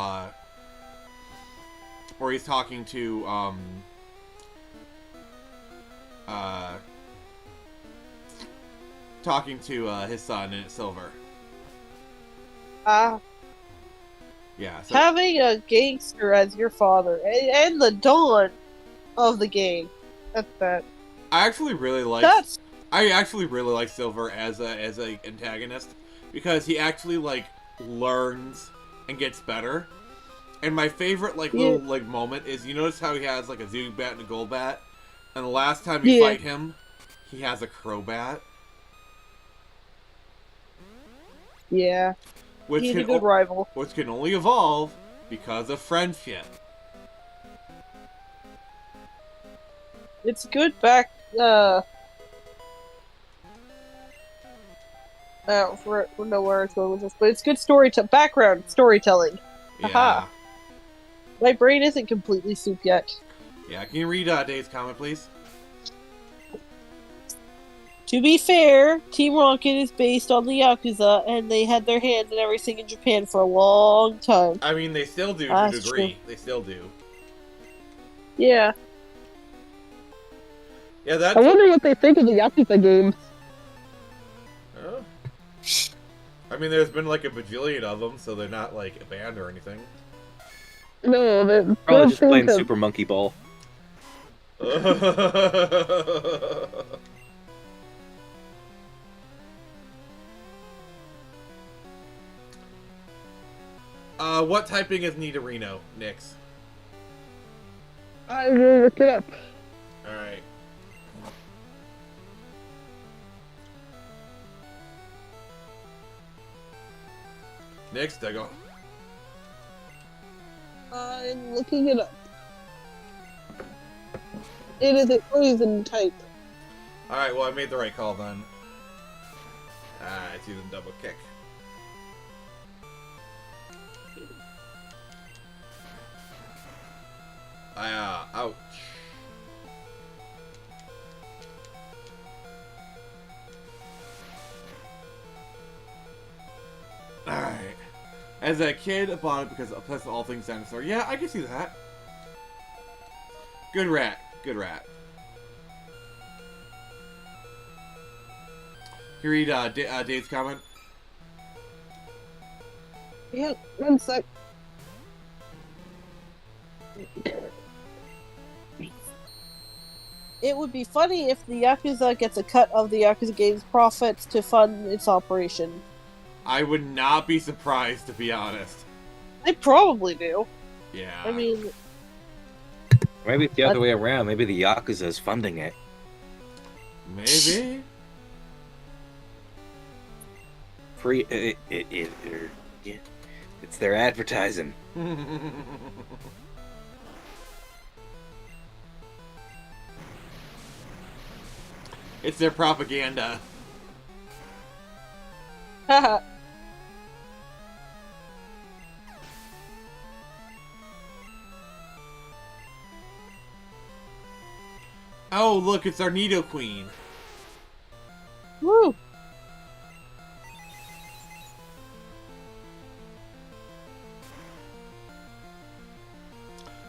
his son, and it's Silver. Yeah. So Having a gangster as your father, and the dawn of the game. That's that. I actually really like Silver as a antagonist, because he actually like learns and gets better. And my favorite little moment is, you notice how he has like a Zubat and a Golbat, and the last time you fight him, he has a Crobat. Yeah. He's a good rival. Which can only evolve because of friendship. It's good back. I don't know where it's going with this, but it's good background storytelling. Yeah. Haha. My brain isn't completely soup yet. Yeah, can you read Dave's comment, please? To be fair, Team Rocket is based on the Yakuza, and they had their hands in everything in Japan for a long time. I mean, they still do to a degree. True. They still do. Yeah. Yeah, that's... I wonder what they think of the Yakuza games. I mean, there's been like a bajillion of them, so they're not like banned or anything. No, they're Probably just playing of... Super Monkey Ball. What typing is Nidorino, Nix? I will look it up. Alright. Nix, there you go. I'm looking it up. It is a poison type. Alright, well, I made the right call then. It's using double kick. Ouch. Alright. As a kid, I bought it because it applies to all things dinosaur. Yeah, I can see that. Good rat. Good rat. Can you read Dave's comment? Yeah, one sec. It would be funny if the Yakuza gets a cut of the Yakuza game's profits to fund its operation. I would not be surprised, to be honest. They probably do. Yeah. I mean... Maybe it's the other way around. Maybe the Yakuza is funding it. Maybe. Free... it's their advertising. It's their propaganda. Haha. Oh, look, it's our Nido Queen. Woo!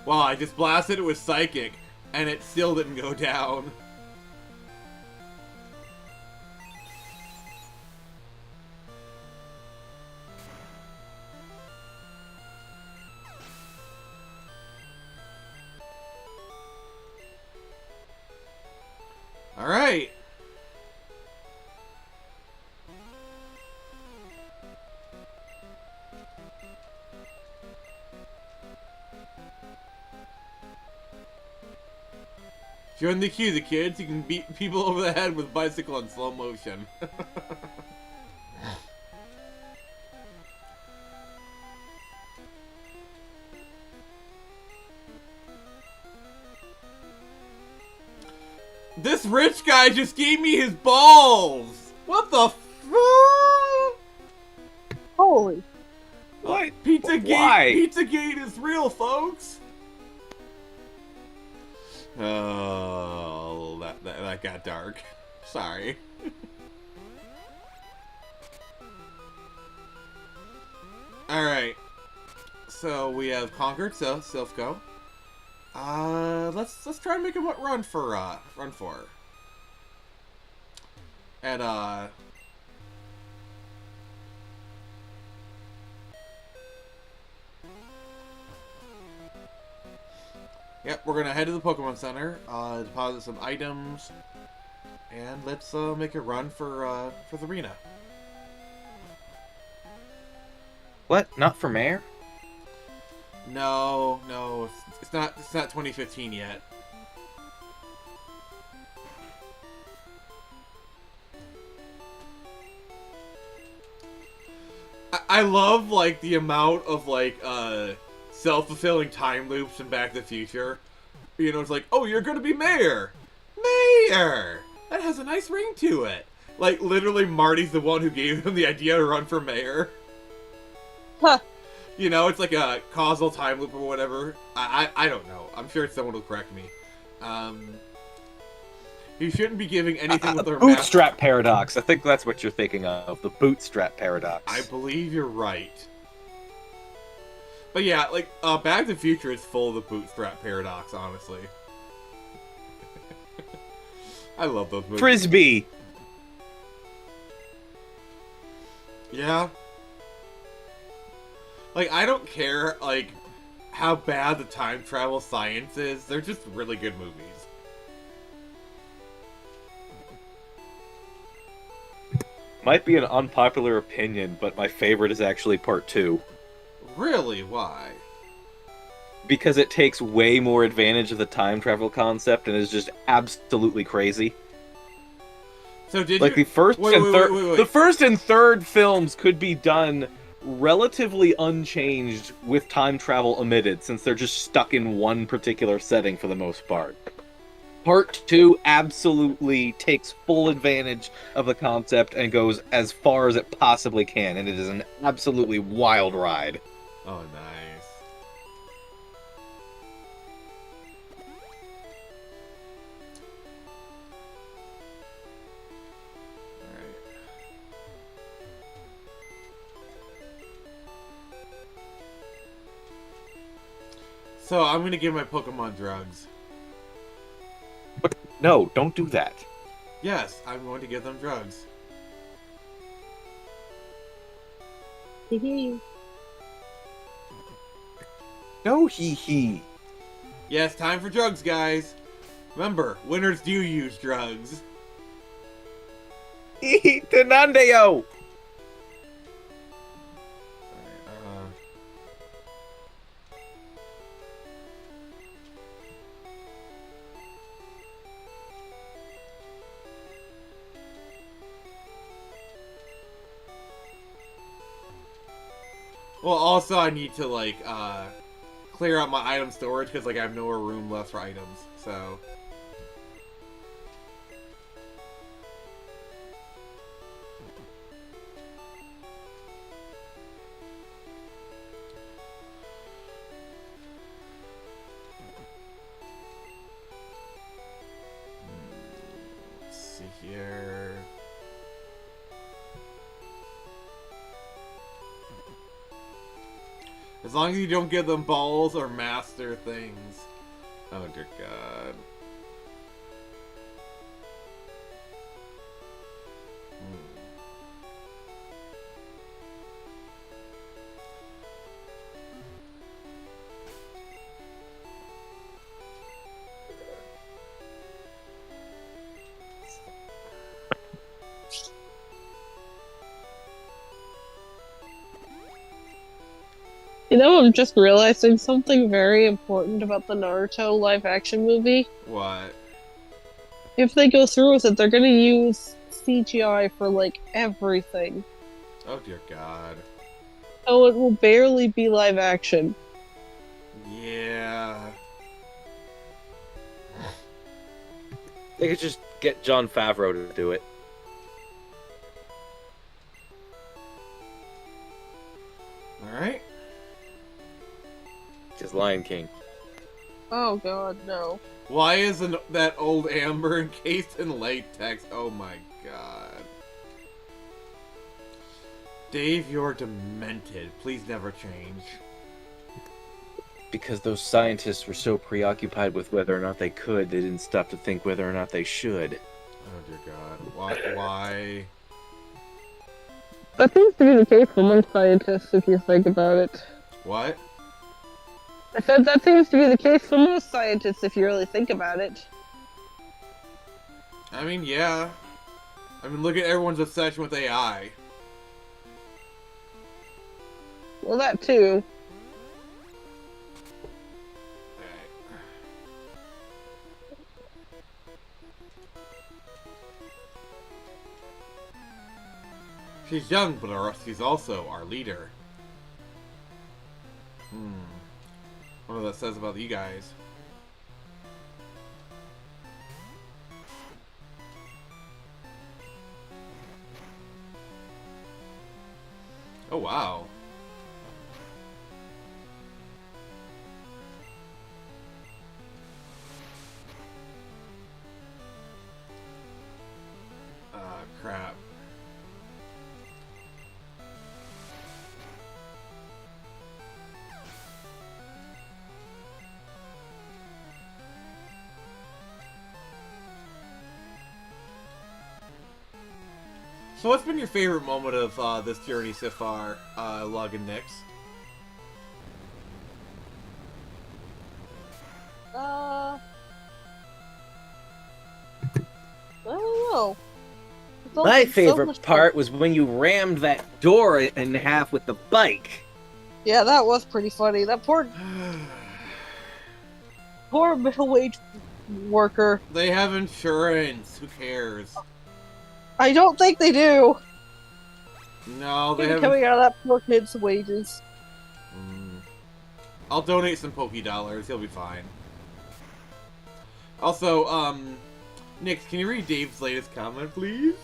Wow, I just blasted it with Psychic, and it still didn't go down. Alright. Join the queue, the kids. You can beat people over the head with bicycle in slow motion. This rich guy just gave me his balls! What the f? Holy. What? Pizzagate! Why? Pizzagate is real, folks! Oh, that got dark. Sorry. Alright. So we have conquered Silph Co. Let's try and make a run for and yep, we're gonna head to the Pokemon Center, deposit some items, and let's make a run for the arena. What? Not for mayor? No, it's not 2015 yet. I love like the amount of like self-fulfilling time loops in Back to the Future. You know, it's like, oh, you're gonna be mayor. Mayor! That has a nice ring to it. Like literally Marty's the one who gave him the idea to run for mayor. Huh. You know, it's like a causal time loop or whatever. I don't know. I'm sure someone will correct me. You shouldn't be giving anything with their bootstrap paradox. I think that's what you're thinking of. The bootstrap paradox. I believe you're right. But yeah, like, Back to the Future is full of the bootstrap paradox, honestly. I love those movies. Frisbee! Yeah. Like, I don't care, like, how bad the time travel science is. They're just really good movies. Might be an unpopular opinion, but my favorite is actually part 2. Really? Why? Because it takes way more advantage of the time travel concept and is just absolutely crazy. So did Like you... the first Wait, and wait, third, wait, wait, wait. the first and third films could be done relatively unchanged with time travel omitted, since they're just stuck in one particular setting for the most part. Part 2 absolutely takes full advantage of the concept and goes as far as it possibly can, and it is an absolutely wild ride. Oh, nice. Alright. So, I'm gonna give my Pokemon drugs. No, don't do that. Yes, I'm going to give them drugs. No, hee. Yes, time for drugs, guys. Remember, winners do use drugs. Tenandeo! Well, also I need to, like, clear out my item storage because, like, I have no more room left for items, so... Let's see here... As long as you don't give them balls or master things. Oh dear God. You know, I'm just realizing something very important about the Naruto live-action movie. What? If they go through with it, they're gonna use CGI for, like, everything. Oh dear God. So it will barely be live-action. Yeah. They could just get Jon Favreau to do it. Alright. Just Lion King. Oh god, no. Why isn't that old Amber encased in latex? Oh my God. Dave, you're demented. Please never change. Because those scientists were so preoccupied with whether or not they could, they didn't stop to think whether or not they should. Oh dear God. Why? That seems to be the case for most scientists, if you think about it. What? I said that seems to be the case for most scientists, if you really think about it. I mean, yeah. I mean, look at everyone's obsession with AI. Well, that too. She's young, but she's also our leader. I wonder what that says about you guys. Oh, wow. Crap. So what's been your favorite moment of this journey so far, Lug and Nyx? I don't know. It's all My been so favorite much part fun. was when you rammed that door in half with the bike. Yeah, that was pretty funny. That poor middle wage worker. They have insurance. Who cares? I don't think they do. No, they It's haven't. coming out of that poor kid's wages. I'll donate some Poké Dollars. He'll be fine. Also, Nyx, can you read Dave's latest comment, please?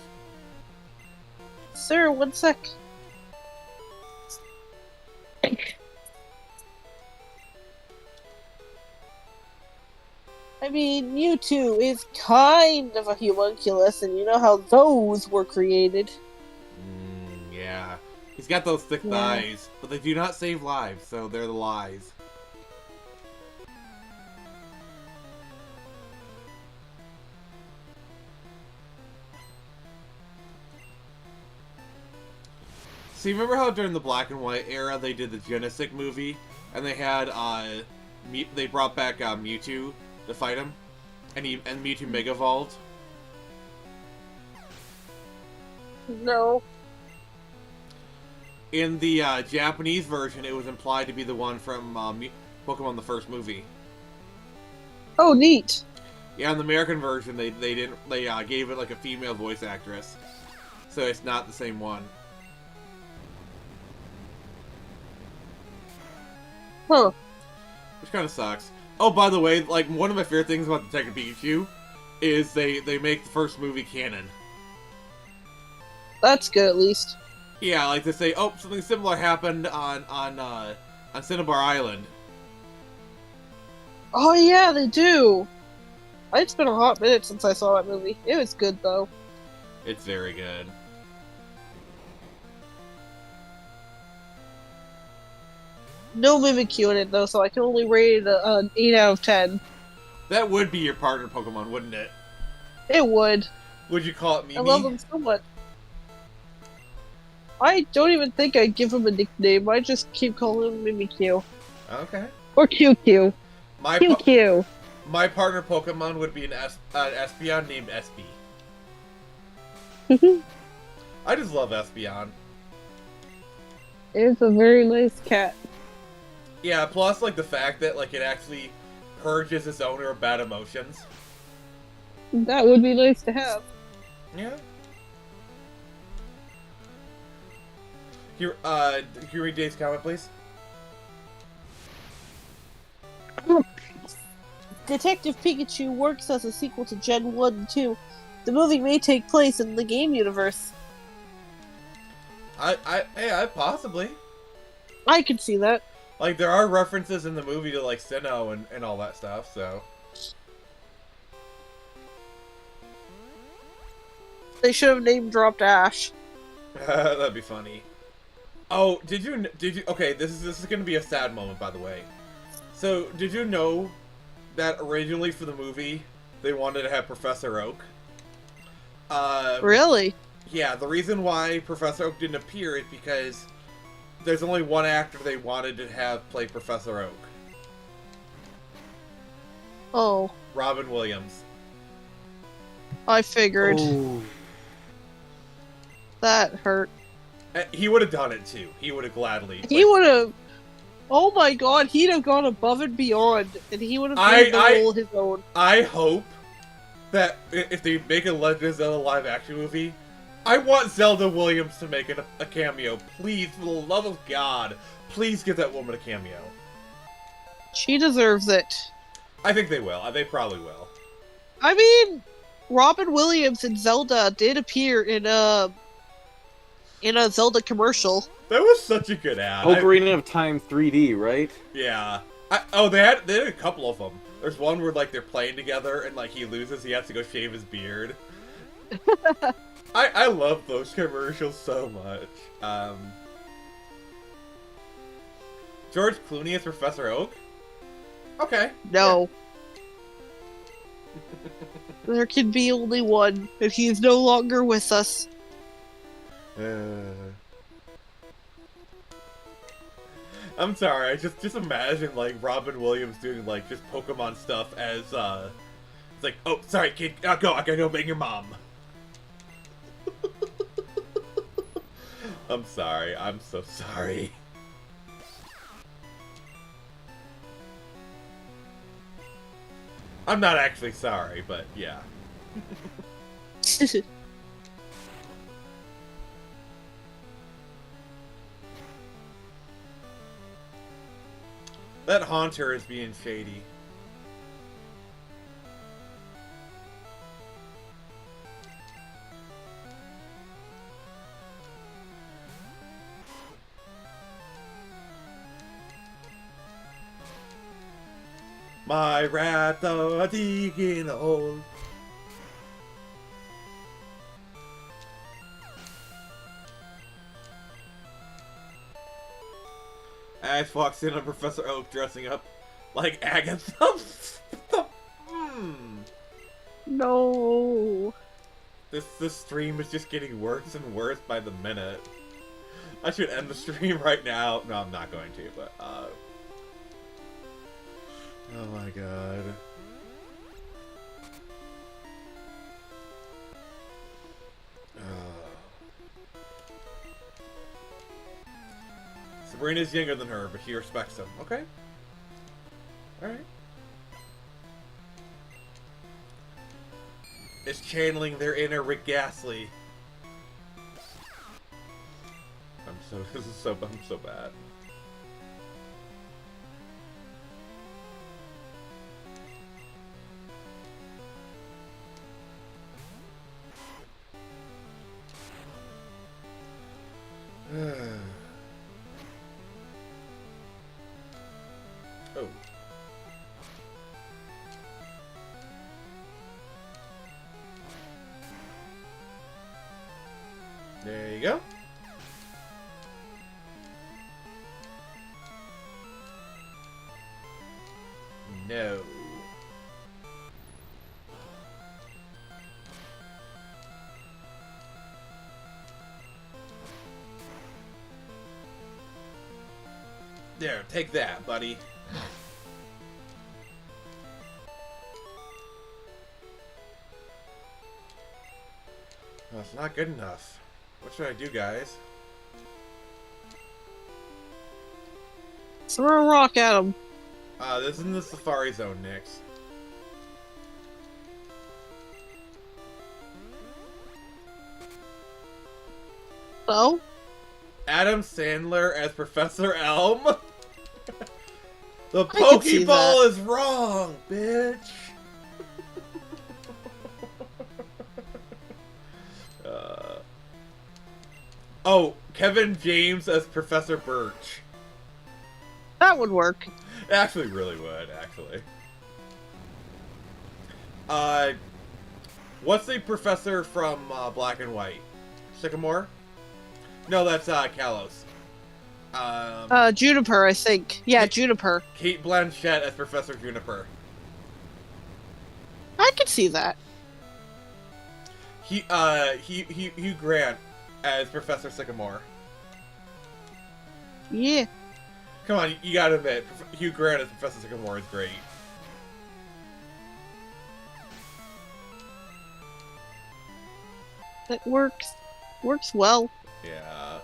Sir, one sec. I mean, Mewtwo is kind of a homunculus, and you know how those were created. Yeah. He's got those thick Yeah. thighs, but they do not save lives, so they're the lies. See, remember how during the black and white era they did the Genesect movie, and they had they brought back Mewtwo to fight him, and Mewtwo Mega Evolved. No. In the Japanese version, it was implied to be the one from Pokemon the first movie. Oh, neat. Yeah, in the American version, they gave it like a female voice actress, so it's not the same one. Huh. Which kind of sucks. Oh, by the way, like, one of my favorite things about Detective Pikachu is they make the first movie canon. That's good, at least. Yeah, like they say, oh, something similar happened on Cinnabar Island. Oh, yeah, they do. It's been a hot minute since I saw that movie. It was good, though. It's very good. No Mimikyu in it, though, so I can only rate it an 8 out of 10. That would be your partner Pokemon, wouldn't it? It would. Would you call it Mimi? I love him so much. I don't even think I'd give him a nickname. I just keep calling him Mimikyu. Okay. Or QQ. My QQ. my partner Pokemon would be an Espeon named Espy. I just love Espeon. It's a very nice cat. Yeah, plus like the fact that like it actually purges its owner of bad emotions. That would be nice to have. Yeah. Here, can you read Dave's comment, please? Detective Pikachu works as a sequel to Gen 1 and 2. The movie may take place in the game universe. I possibly. I could see that. Like, there are references in the movie to, like, Sinnoh and all that stuff, so. They should have name dropped Ash. That'd be funny. Oh, did you, okay, this is gonna be a sad moment, by the way. So, did you know that originally for the movie, they wanted to have Professor Oak? Really? Yeah, the reason why Professor Oak didn't appear is because there's only one actor they wanted to have play Professor Oak. Oh, Robin Williams. I figured. Oh. That hurt. He would have done it too. He would have gladly. He would have. Oh my god, he'd have gone above and beyond, and he would have made the role his own. I hope that if they make a Legend of Zelda live action movie, I want Zelda Williams to make a cameo. Please, for the love of God, please give that woman a cameo. She deserves it. I think they will. They probably will. I mean, Robin Williams and Zelda did appear in a Zelda commercial. That was such a good ad. Ocarina of Time 3D, right? Yeah. They had a couple of them. There's one where like they're playing together and like he loses, he has to go shave his beard. I love those commercials so much. George Clooney as Professor Oak? Okay. No. There can be only one, and he is no longer with us. I'm sorry. I just imagine like Robin Williams doing like just Pokemon stuff as it's like, oh, sorry, kid, I gotta go bang your mom. I'm sorry. I'm so sorry. I'm not actually sorry, but yeah. That Haunter is being shady. My rat digging a hole. Ash walks in on Professor Oak dressing up like Agatha. No. This stream is just getting worse and worse by the minute. I should end the stream right now. No, I'm not going to, but oh my god. Sabrina's younger than her, but she respects him. Okay. Alright. It's channeling their inner Rick Ghastly. I'm so bad. Oh. There you go. No. There, take that, buddy. Well, it's not good enough. What should I do, guys? Throw a rock at him. This is in the Safari Zone, Nix. So? Adam Sandler as Professor Elm? The can see Pokeball that. is wrong, bitch! Oh, Kevin James as Professor Birch. That would work. It actually really would, actually. What's the professor from Black and White? Sycamore? No, that's Kalos. Juniper, I think. Yeah, Juniper. Kate Blanchett as Professor Juniper. I could see that. Hugh Grant as Professor Sycamore. Yeah. Come on, you gotta admit, Hugh Grant as Professor Sycamore is great. That works. Works well. Yeah.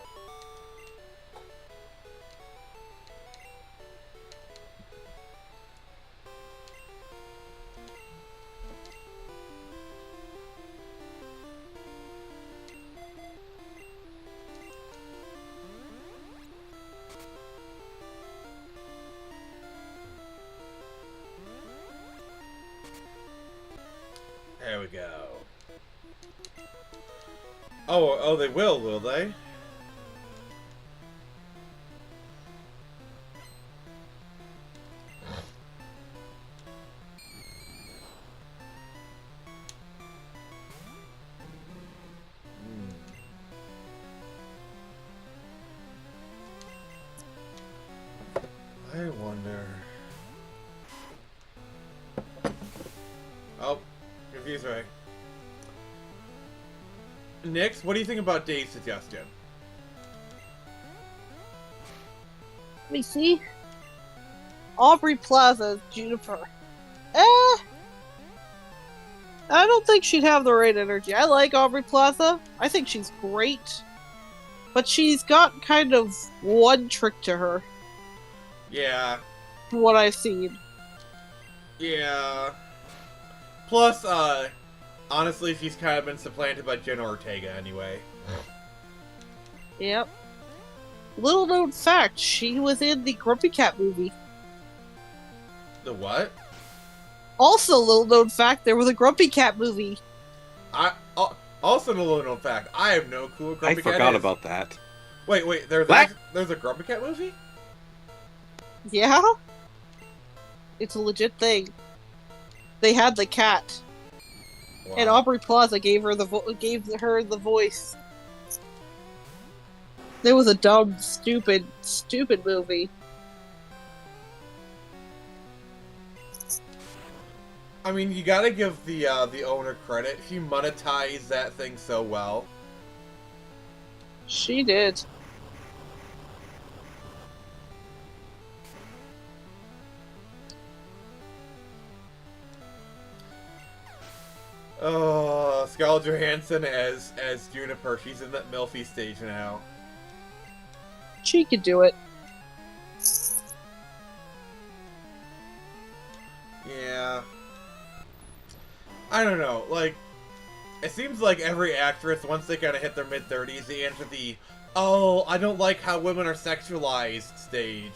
There we go. Oh, they will they? I wonder. Oh, confused me. Nix, what do you think about Dave's suggestion? Let me see. Aubrey Plaza's Juniper. I don't think she'd have the right energy. I like Aubrey Plaza. I think she's great. But she's got kind of one trick to her. Yeah. From what I've seen. Yeah. Plus, honestly, she's kind of been supplanted by Jenna Ortega anyway. Yep. Little known fact, she was in the Grumpy Cat movie. The what? Also, little known fact, there was a Grumpy Cat movie. Also, a little known fact, I have no clue what Grumpy I Cat forgot is. about that. Wait, there's a Grumpy Cat movie? Yeah? It's a legit thing. They had the cat. Wow. And Aubrey Plaza gave her the voice. There was a dumb, stupid movie. I mean, you gotta give the owner credit. She monetized that thing so well. She did. Oh, Scarlett Johansson as Juniper. She's in that Milfy stage now. She could do it. Yeah. I don't know, like, it seems like every actress, once they kind of hit their mid-30s, they enter the, oh, I don't like how women are sexualized stage.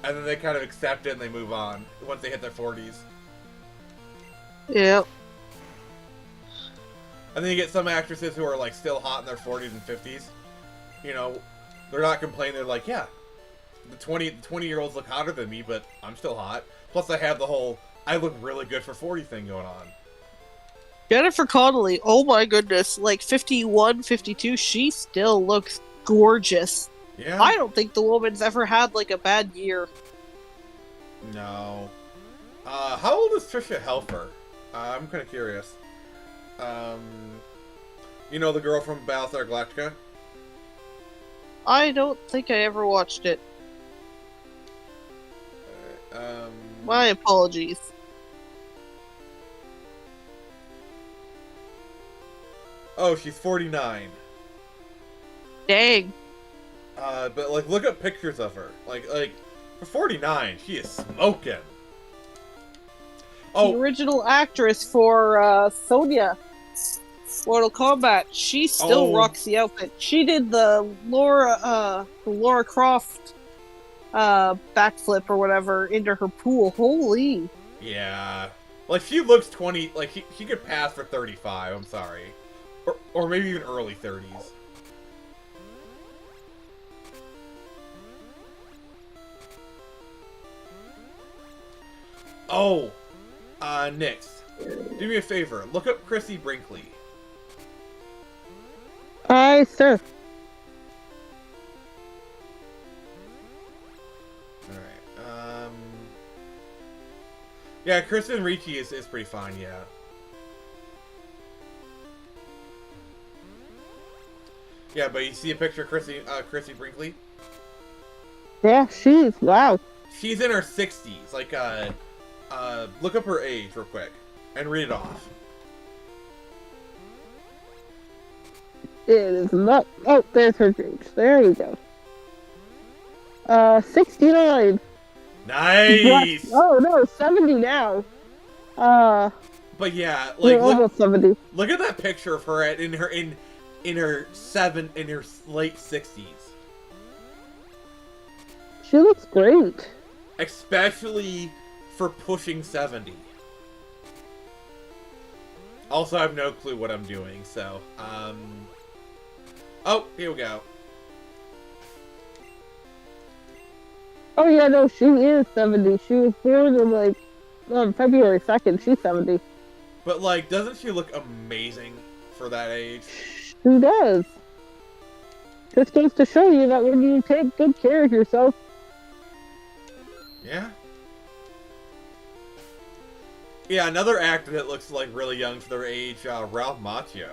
And then they kind of accept it and they move on, once they hit their 40s. Yeah. And then you get some actresses who are, like, still hot in their 40s and 50s. You know, they're not complaining, they're like, yeah, the 20-year-olds look hotter than me, but I'm still hot. Plus I have the whole, I look really good for 40 thing going on. Jennifer Connelly, oh my goodness, like 51, 52, she still looks gorgeous. Yeah. I don't think the woman's ever had like a bad year. No. How old is Trisha Helfer? I'm kind of curious. You know the girl from Battlestar Galactica? I don't think I ever watched it. My apologies. Oh, she's 49. Dang. But like, look up pictures of her. Like for 49, she is smoking. The Oh, original actress for Sonya, Mortal Kombat, she still rocks the outfit. She did the Laura Croft backflip or whatever into her pool. Holy. yeah. Like, she looks 20, like, she could pass for 35, I'm sorry. Or maybe even early 30s. Oh, Nix, do me a favor. Look up Chrissy Brinkley. Aye, sir. Alright, yeah, Kristen Ricci is pretty fine, yeah. Yeah, but you see a picture of Chrissy Brinkley? Yeah, wow. She's in her 60s. Like, look up her age real quick and read it off. It is not. Oh, there's her age. There you go. 69. Nice! Oh no, 70 now. But yeah, like, almost 70. look at that picture of her in her late 60s. She looks great. Especially for pushing 70. Also, I have no clue what I'm doing, so, oh, here we go. Oh yeah, no, she is 70. She was born in like February 2nd. She's 70. But, like, doesn't she look amazing for that age? She does. Just goes to show you that when you take good care of yourself. Yeah. Yeah, another actor that looks like really young for their age, Ralph Macchio.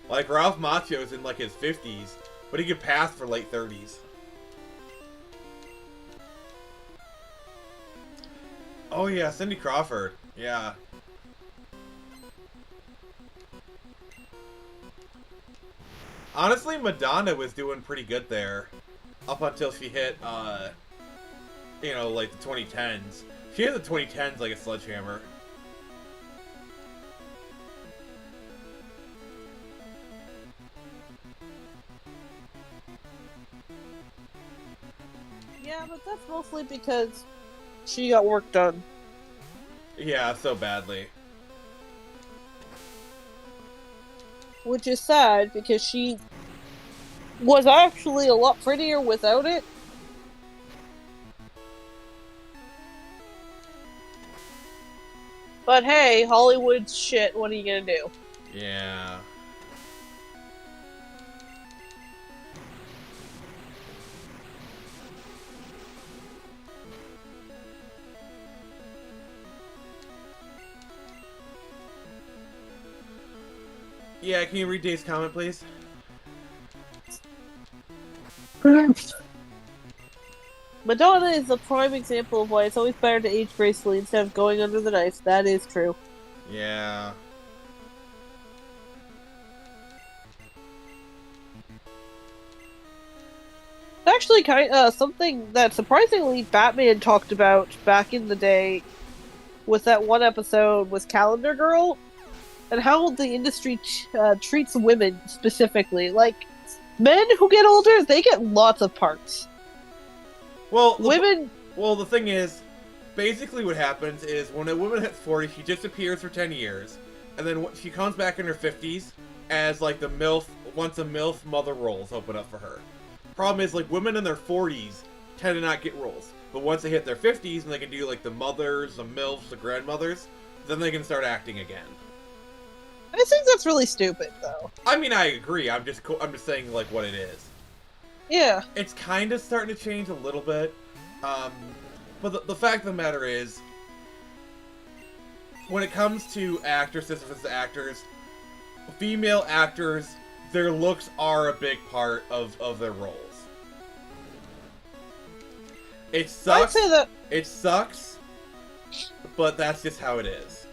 Like, Ralph Macchio's in, like, his 50s, but he could pass for late 30s. Oh, yeah, Cindy Crawford. Yeah. Honestly, Madonna was doing pretty good there. Up until she hit, you know, like, the 2010s. She hit the 2010s like a sledgehammer. Yeah, but that's mostly because she got work done. Yeah, so badly. Which is sad, because she was actually a lot prettier without it. But hey, Hollywood's shit, what are you gonna do? Yeah. Yeah, can you read Dave's comment, please? Madonna is a prime example of why it's always better to age gracefully instead of going under the knife. That is true. Yeah. It's actually something that surprisingly Batman talked about back in the day with that one episode with Calendar Girl, and how the industry treats women specifically. Like, men who get older, they get lots of parts. Well, Women... Well, the thing is, basically what happens is when a woman hits 40, she disappears for 10 years, and then she comes back in her 50s as, like, the MILF, once a MILF, mother roles open up for her. Problem is, like, women in their 40s tend to not get roles. But once they hit their 50s and they can do, like, the mothers, the MILFs, the grandmothers, then they can start acting again. I think that's really stupid, though. I mean, I agree. I'm just saying, like, what it is. Yeah. It's kind of starting to change a little bit. But the fact of the matter is, when it comes to actresses versus actors, female actors, their looks are a big part of their roles. It sucks. I'd say that... It sucks, but that's just how it is.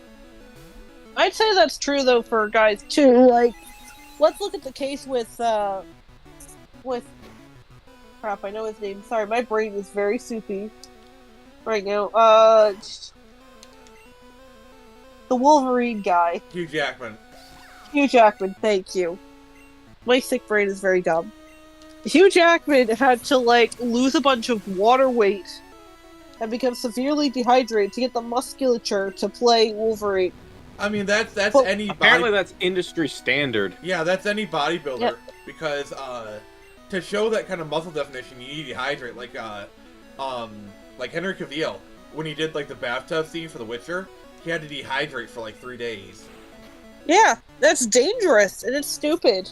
I'd say that's true, though, for guys, too. Like, let's look at the case with crap, I know his name. Sorry, my brain is very soupy right now. The Wolverine guy. Hugh Jackman. Hugh Jackman, thank you. My sick brain is very dumb. Hugh Jackman had to, like, lose a bunch of water weight and become severely dehydrated to get the musculature to play Wolverine. I mean, that's Well, any Apparently that's industry standard. Yeah, that's any bodybuilder. Yep. Because to show that kind of muscle definition, you need to dehydrate. Like Henry Cavill, when he did like the bathtub scene for The Witcher, he had to dehydrate for like 3 days. Yeah, that's dangerous and it's stupid.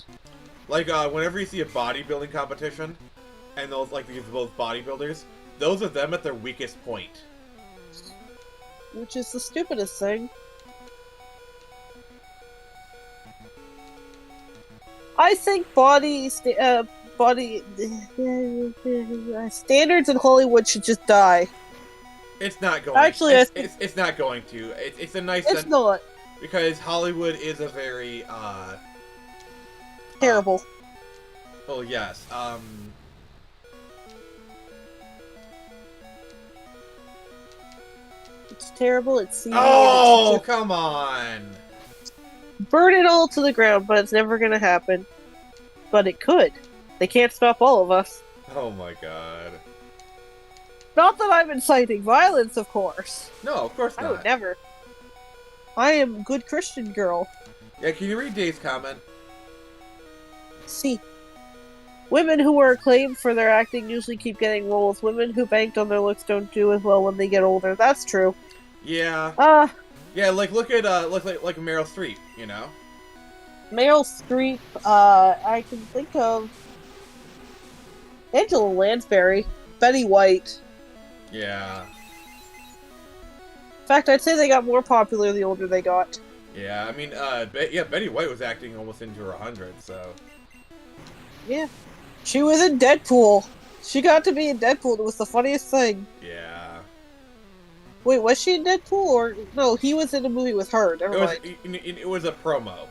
Like whenever you see a bodybuilding competition, and those like these both bodybuilders, those are them at their weakest point. Which is the stupidest thing. I think standards in Hollywood should just die. It's not going. Actually, it's not going to. It's a nice. It's not because Hollywood is a very terrible. Oh yes. It's terrible. It's seedy. Oh, come on! Burn it all to the ground, but it's never gonna happen. But it could. They can't stop all of us. Oh my god. Not that I'm inciting violence, of course. No, of course I not. would never. I am a good Christian girl. Yeah, can you read Dave's comment? See. Women who are acclaimed for their acting usually keep getting roles. Women who banked on their looks don't do as well when they get older. That's true. Yeah. Yeah, like look at like Meryl Streep, you know? Meryl Streep, I can think of Angela Lansbury, Betty White. Yeah. In fact, I'd say they got more popular the older they got. Yeah, I mean, yeah, Betty White was acting almost into her 100, so... Yeah. She was in Deadpool. She got to be in Deadpool. It was the funniest thing. Yeah. Wait, was she in Deadpool? Or no, he was in a movie with her. Never mind. It was a promo.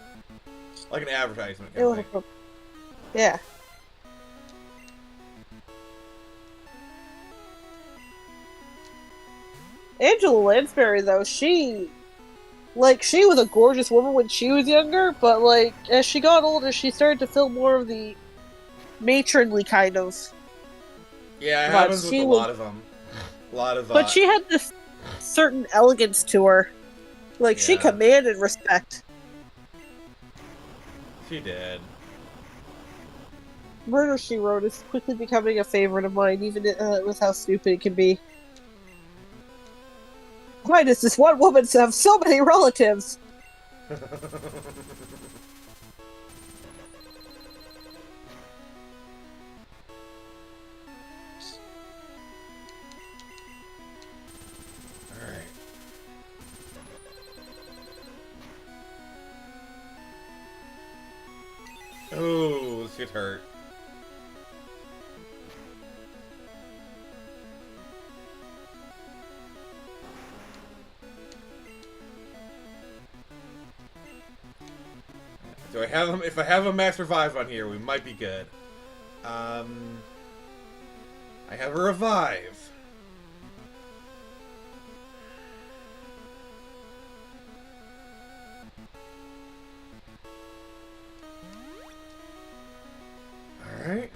Like an advertisement It kind was of thing. Yeah. Angela Lansbury, though, she was a gorgeous woman when she was younger, but, like, as she got older, she started to feel more of the matronly kind of. Yeah, it But happens with a lot of them. A lot of, But she had this certain elegance to her. Like, she Yeah. commanded respect. She did. Murder, She Wrote is quickly becoming a favorite of mine, even with how stupid it can be. Why does this one woman have so many relatives? Alright. Oh, this shit hurt. Do I have him? If I have a max revive on here, we might be good. I have a revive. Alright.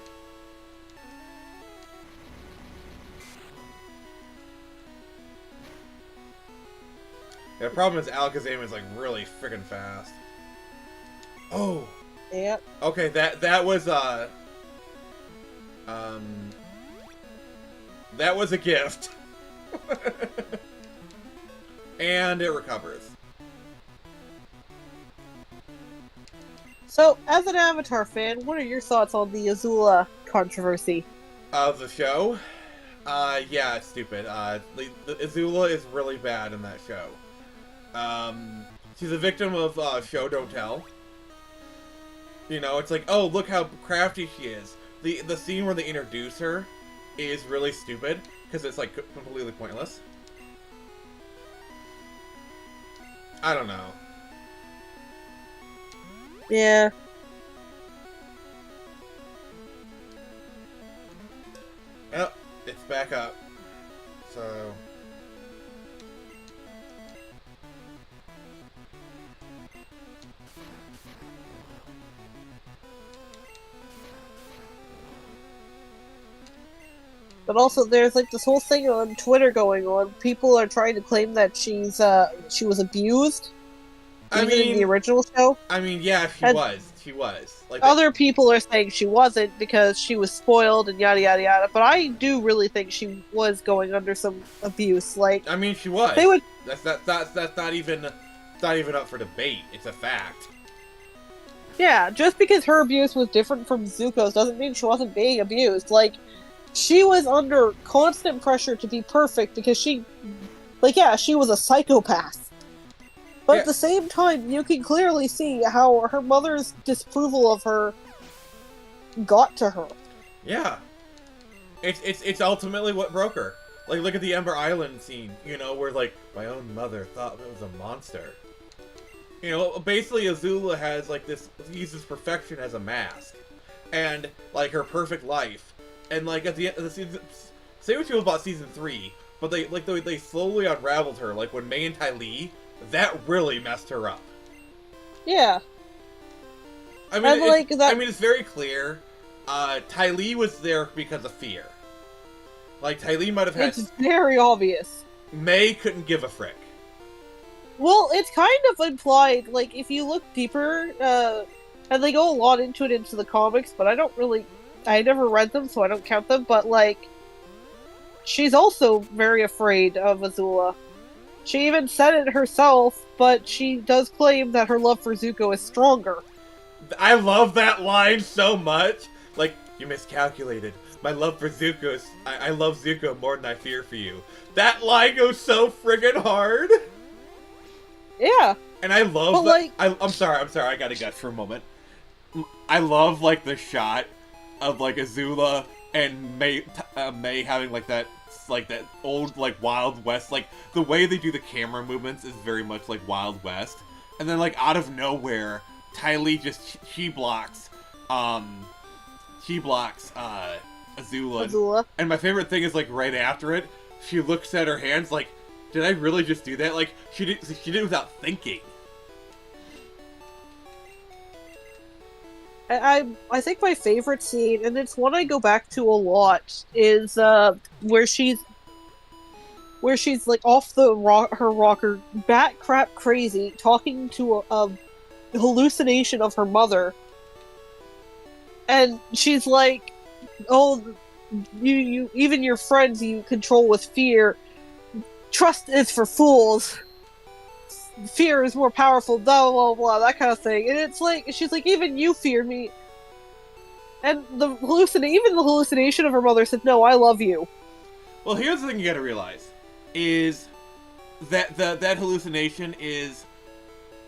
Yeah, the problem is Alakazam is like really freaking fast. Oh. Yep. Okay, that was that was a gift. And it recovers. So, as an Avatar fan, what are your thoughts on the Azula controversy? Of the show? Yeah, it's stupid. The Azula is really bad in that show. She's a victim of show don't tell. You know, it's like, oh, look how crafty she is. The scene where they introduce her is really stupid because it's like completely pointless. I don't know. Yeah. Oh, it's back up. So... But also, there's like this whole thing on Twitter going on. People are trying to claim that she was abused, even in the original show. I mean, yeah, she was. She was. Like other people are saying she wasn't because she was spoiled and yada yada yada. But I do really think she was going under some abuse. Like, I mean, she was. They would. That's not even up for debate. It's a fact. Yeah, just because her abuse was different from Zuko's doesn't mean she wasn't being abused. Like, she was under constant pressure to be perfect because she was a psychopath. But at the same time, you can clearly see how her mother's disapproval of her got to her. Yeah. It's ultimately what broke her. Like, look at the Ember Island scene, you know, where, like, my own mother thought it was a monster. You know, basically Azula has, like, uses perfection as a mask. And, like, her perfect life. And, like, at the end of the season, say what you will about season 3, but they slowly unraveled her. Like, when Mei and Ty Lee, that really messed her up. Yeah. I mean, it's very clear. Ty Lee was there because of fear. Like, Ty Lee might have had... It's very obvious. Mei couldn't give a frick. Well, it's kind of implied, like, if you look deeper, and they go a lot into the comics, but I never read them, so I don't count them, but, like, she's also very afraid of Azula. She even said it herself, but she does claim that her love for Zuko is stronger. I love that line so much! Like, you miscalculated. My love for Zuko is... I love Zuko more than I fear for you. That line goes so friggin' hard! Yeah. And I love But, like- I'm sorry, I gotta guess for a moment. I love, like, the shot of, like, Azula and May having, like, that old, like, Wild West, like, the way they do the camera movements is very much like Wild West. And then, like, out of nowhere, Ty Lee just, she blocks Azula. And my favorite thing is, like, right after it, she looks at her hands like, did I really just do that? Like, she did it without thinking. I think my favorite scene, and it's one I go back to a lot, is where she's like off her rocker, bat crap crazy, talking to a hallucination of her mother, and she's like, "Oh, you even your friends you control with fear. Trust is for fools. Fear is more powerful, blah, blah, blah, that kind of thing." And it's like, she's like, even you fear me. And even the hallucination of her mother said, no, I love you. Well, here's the thing you gotta realize, is that that hallucination is,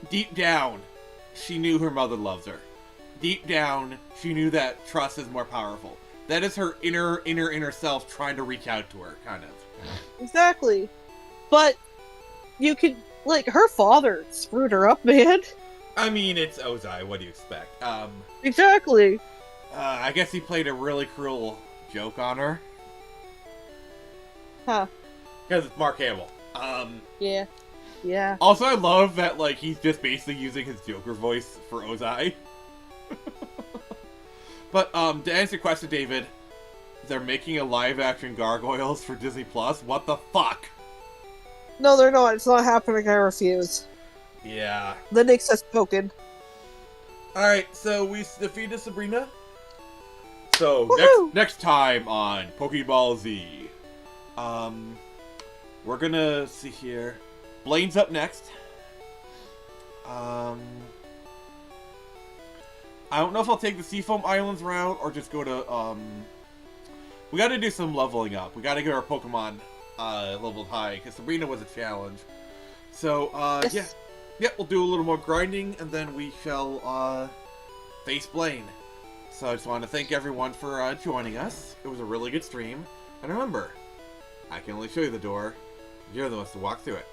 deep down, she knew her mother loves her. Deep down, she knew that trust is more powerful. That is her inner self trying to reach out to her, kind of. Exactly. But, you could, like, her father screwed her up, man. I mean, it's Ozai, what do you expect? Exactly. I guess he played a really cruel joke on her. Huh. Because it's Mark Hamill. Yeah. Yeah. Also, I love that, like, he's just basically using his Joker voice for Ozai. But, to answer your question, David, they're making a live-action Gargoyles for Disney+. What the fuck? No, they're not. It's not happening. I refuse. Yeah. The Nyx has spoken. Alright, so we defeated Sabrina. So, Woohoo! next time on Pokeball Z. We're gonna see here. Blaine's up next. I don't know if I'll take the Seafoam Islands route or just go to, we gotta do some leveling up. We gotta get our Pokemon, leveled high, because Sabrina was a challenge. So, Yes. yeah, we'll do a little more grinding, and then we shall, face Blaine. So I just want to thank everyone for, joining us. It was a really good stream. And remember, I can only show you the door. You're the ones to walk through it.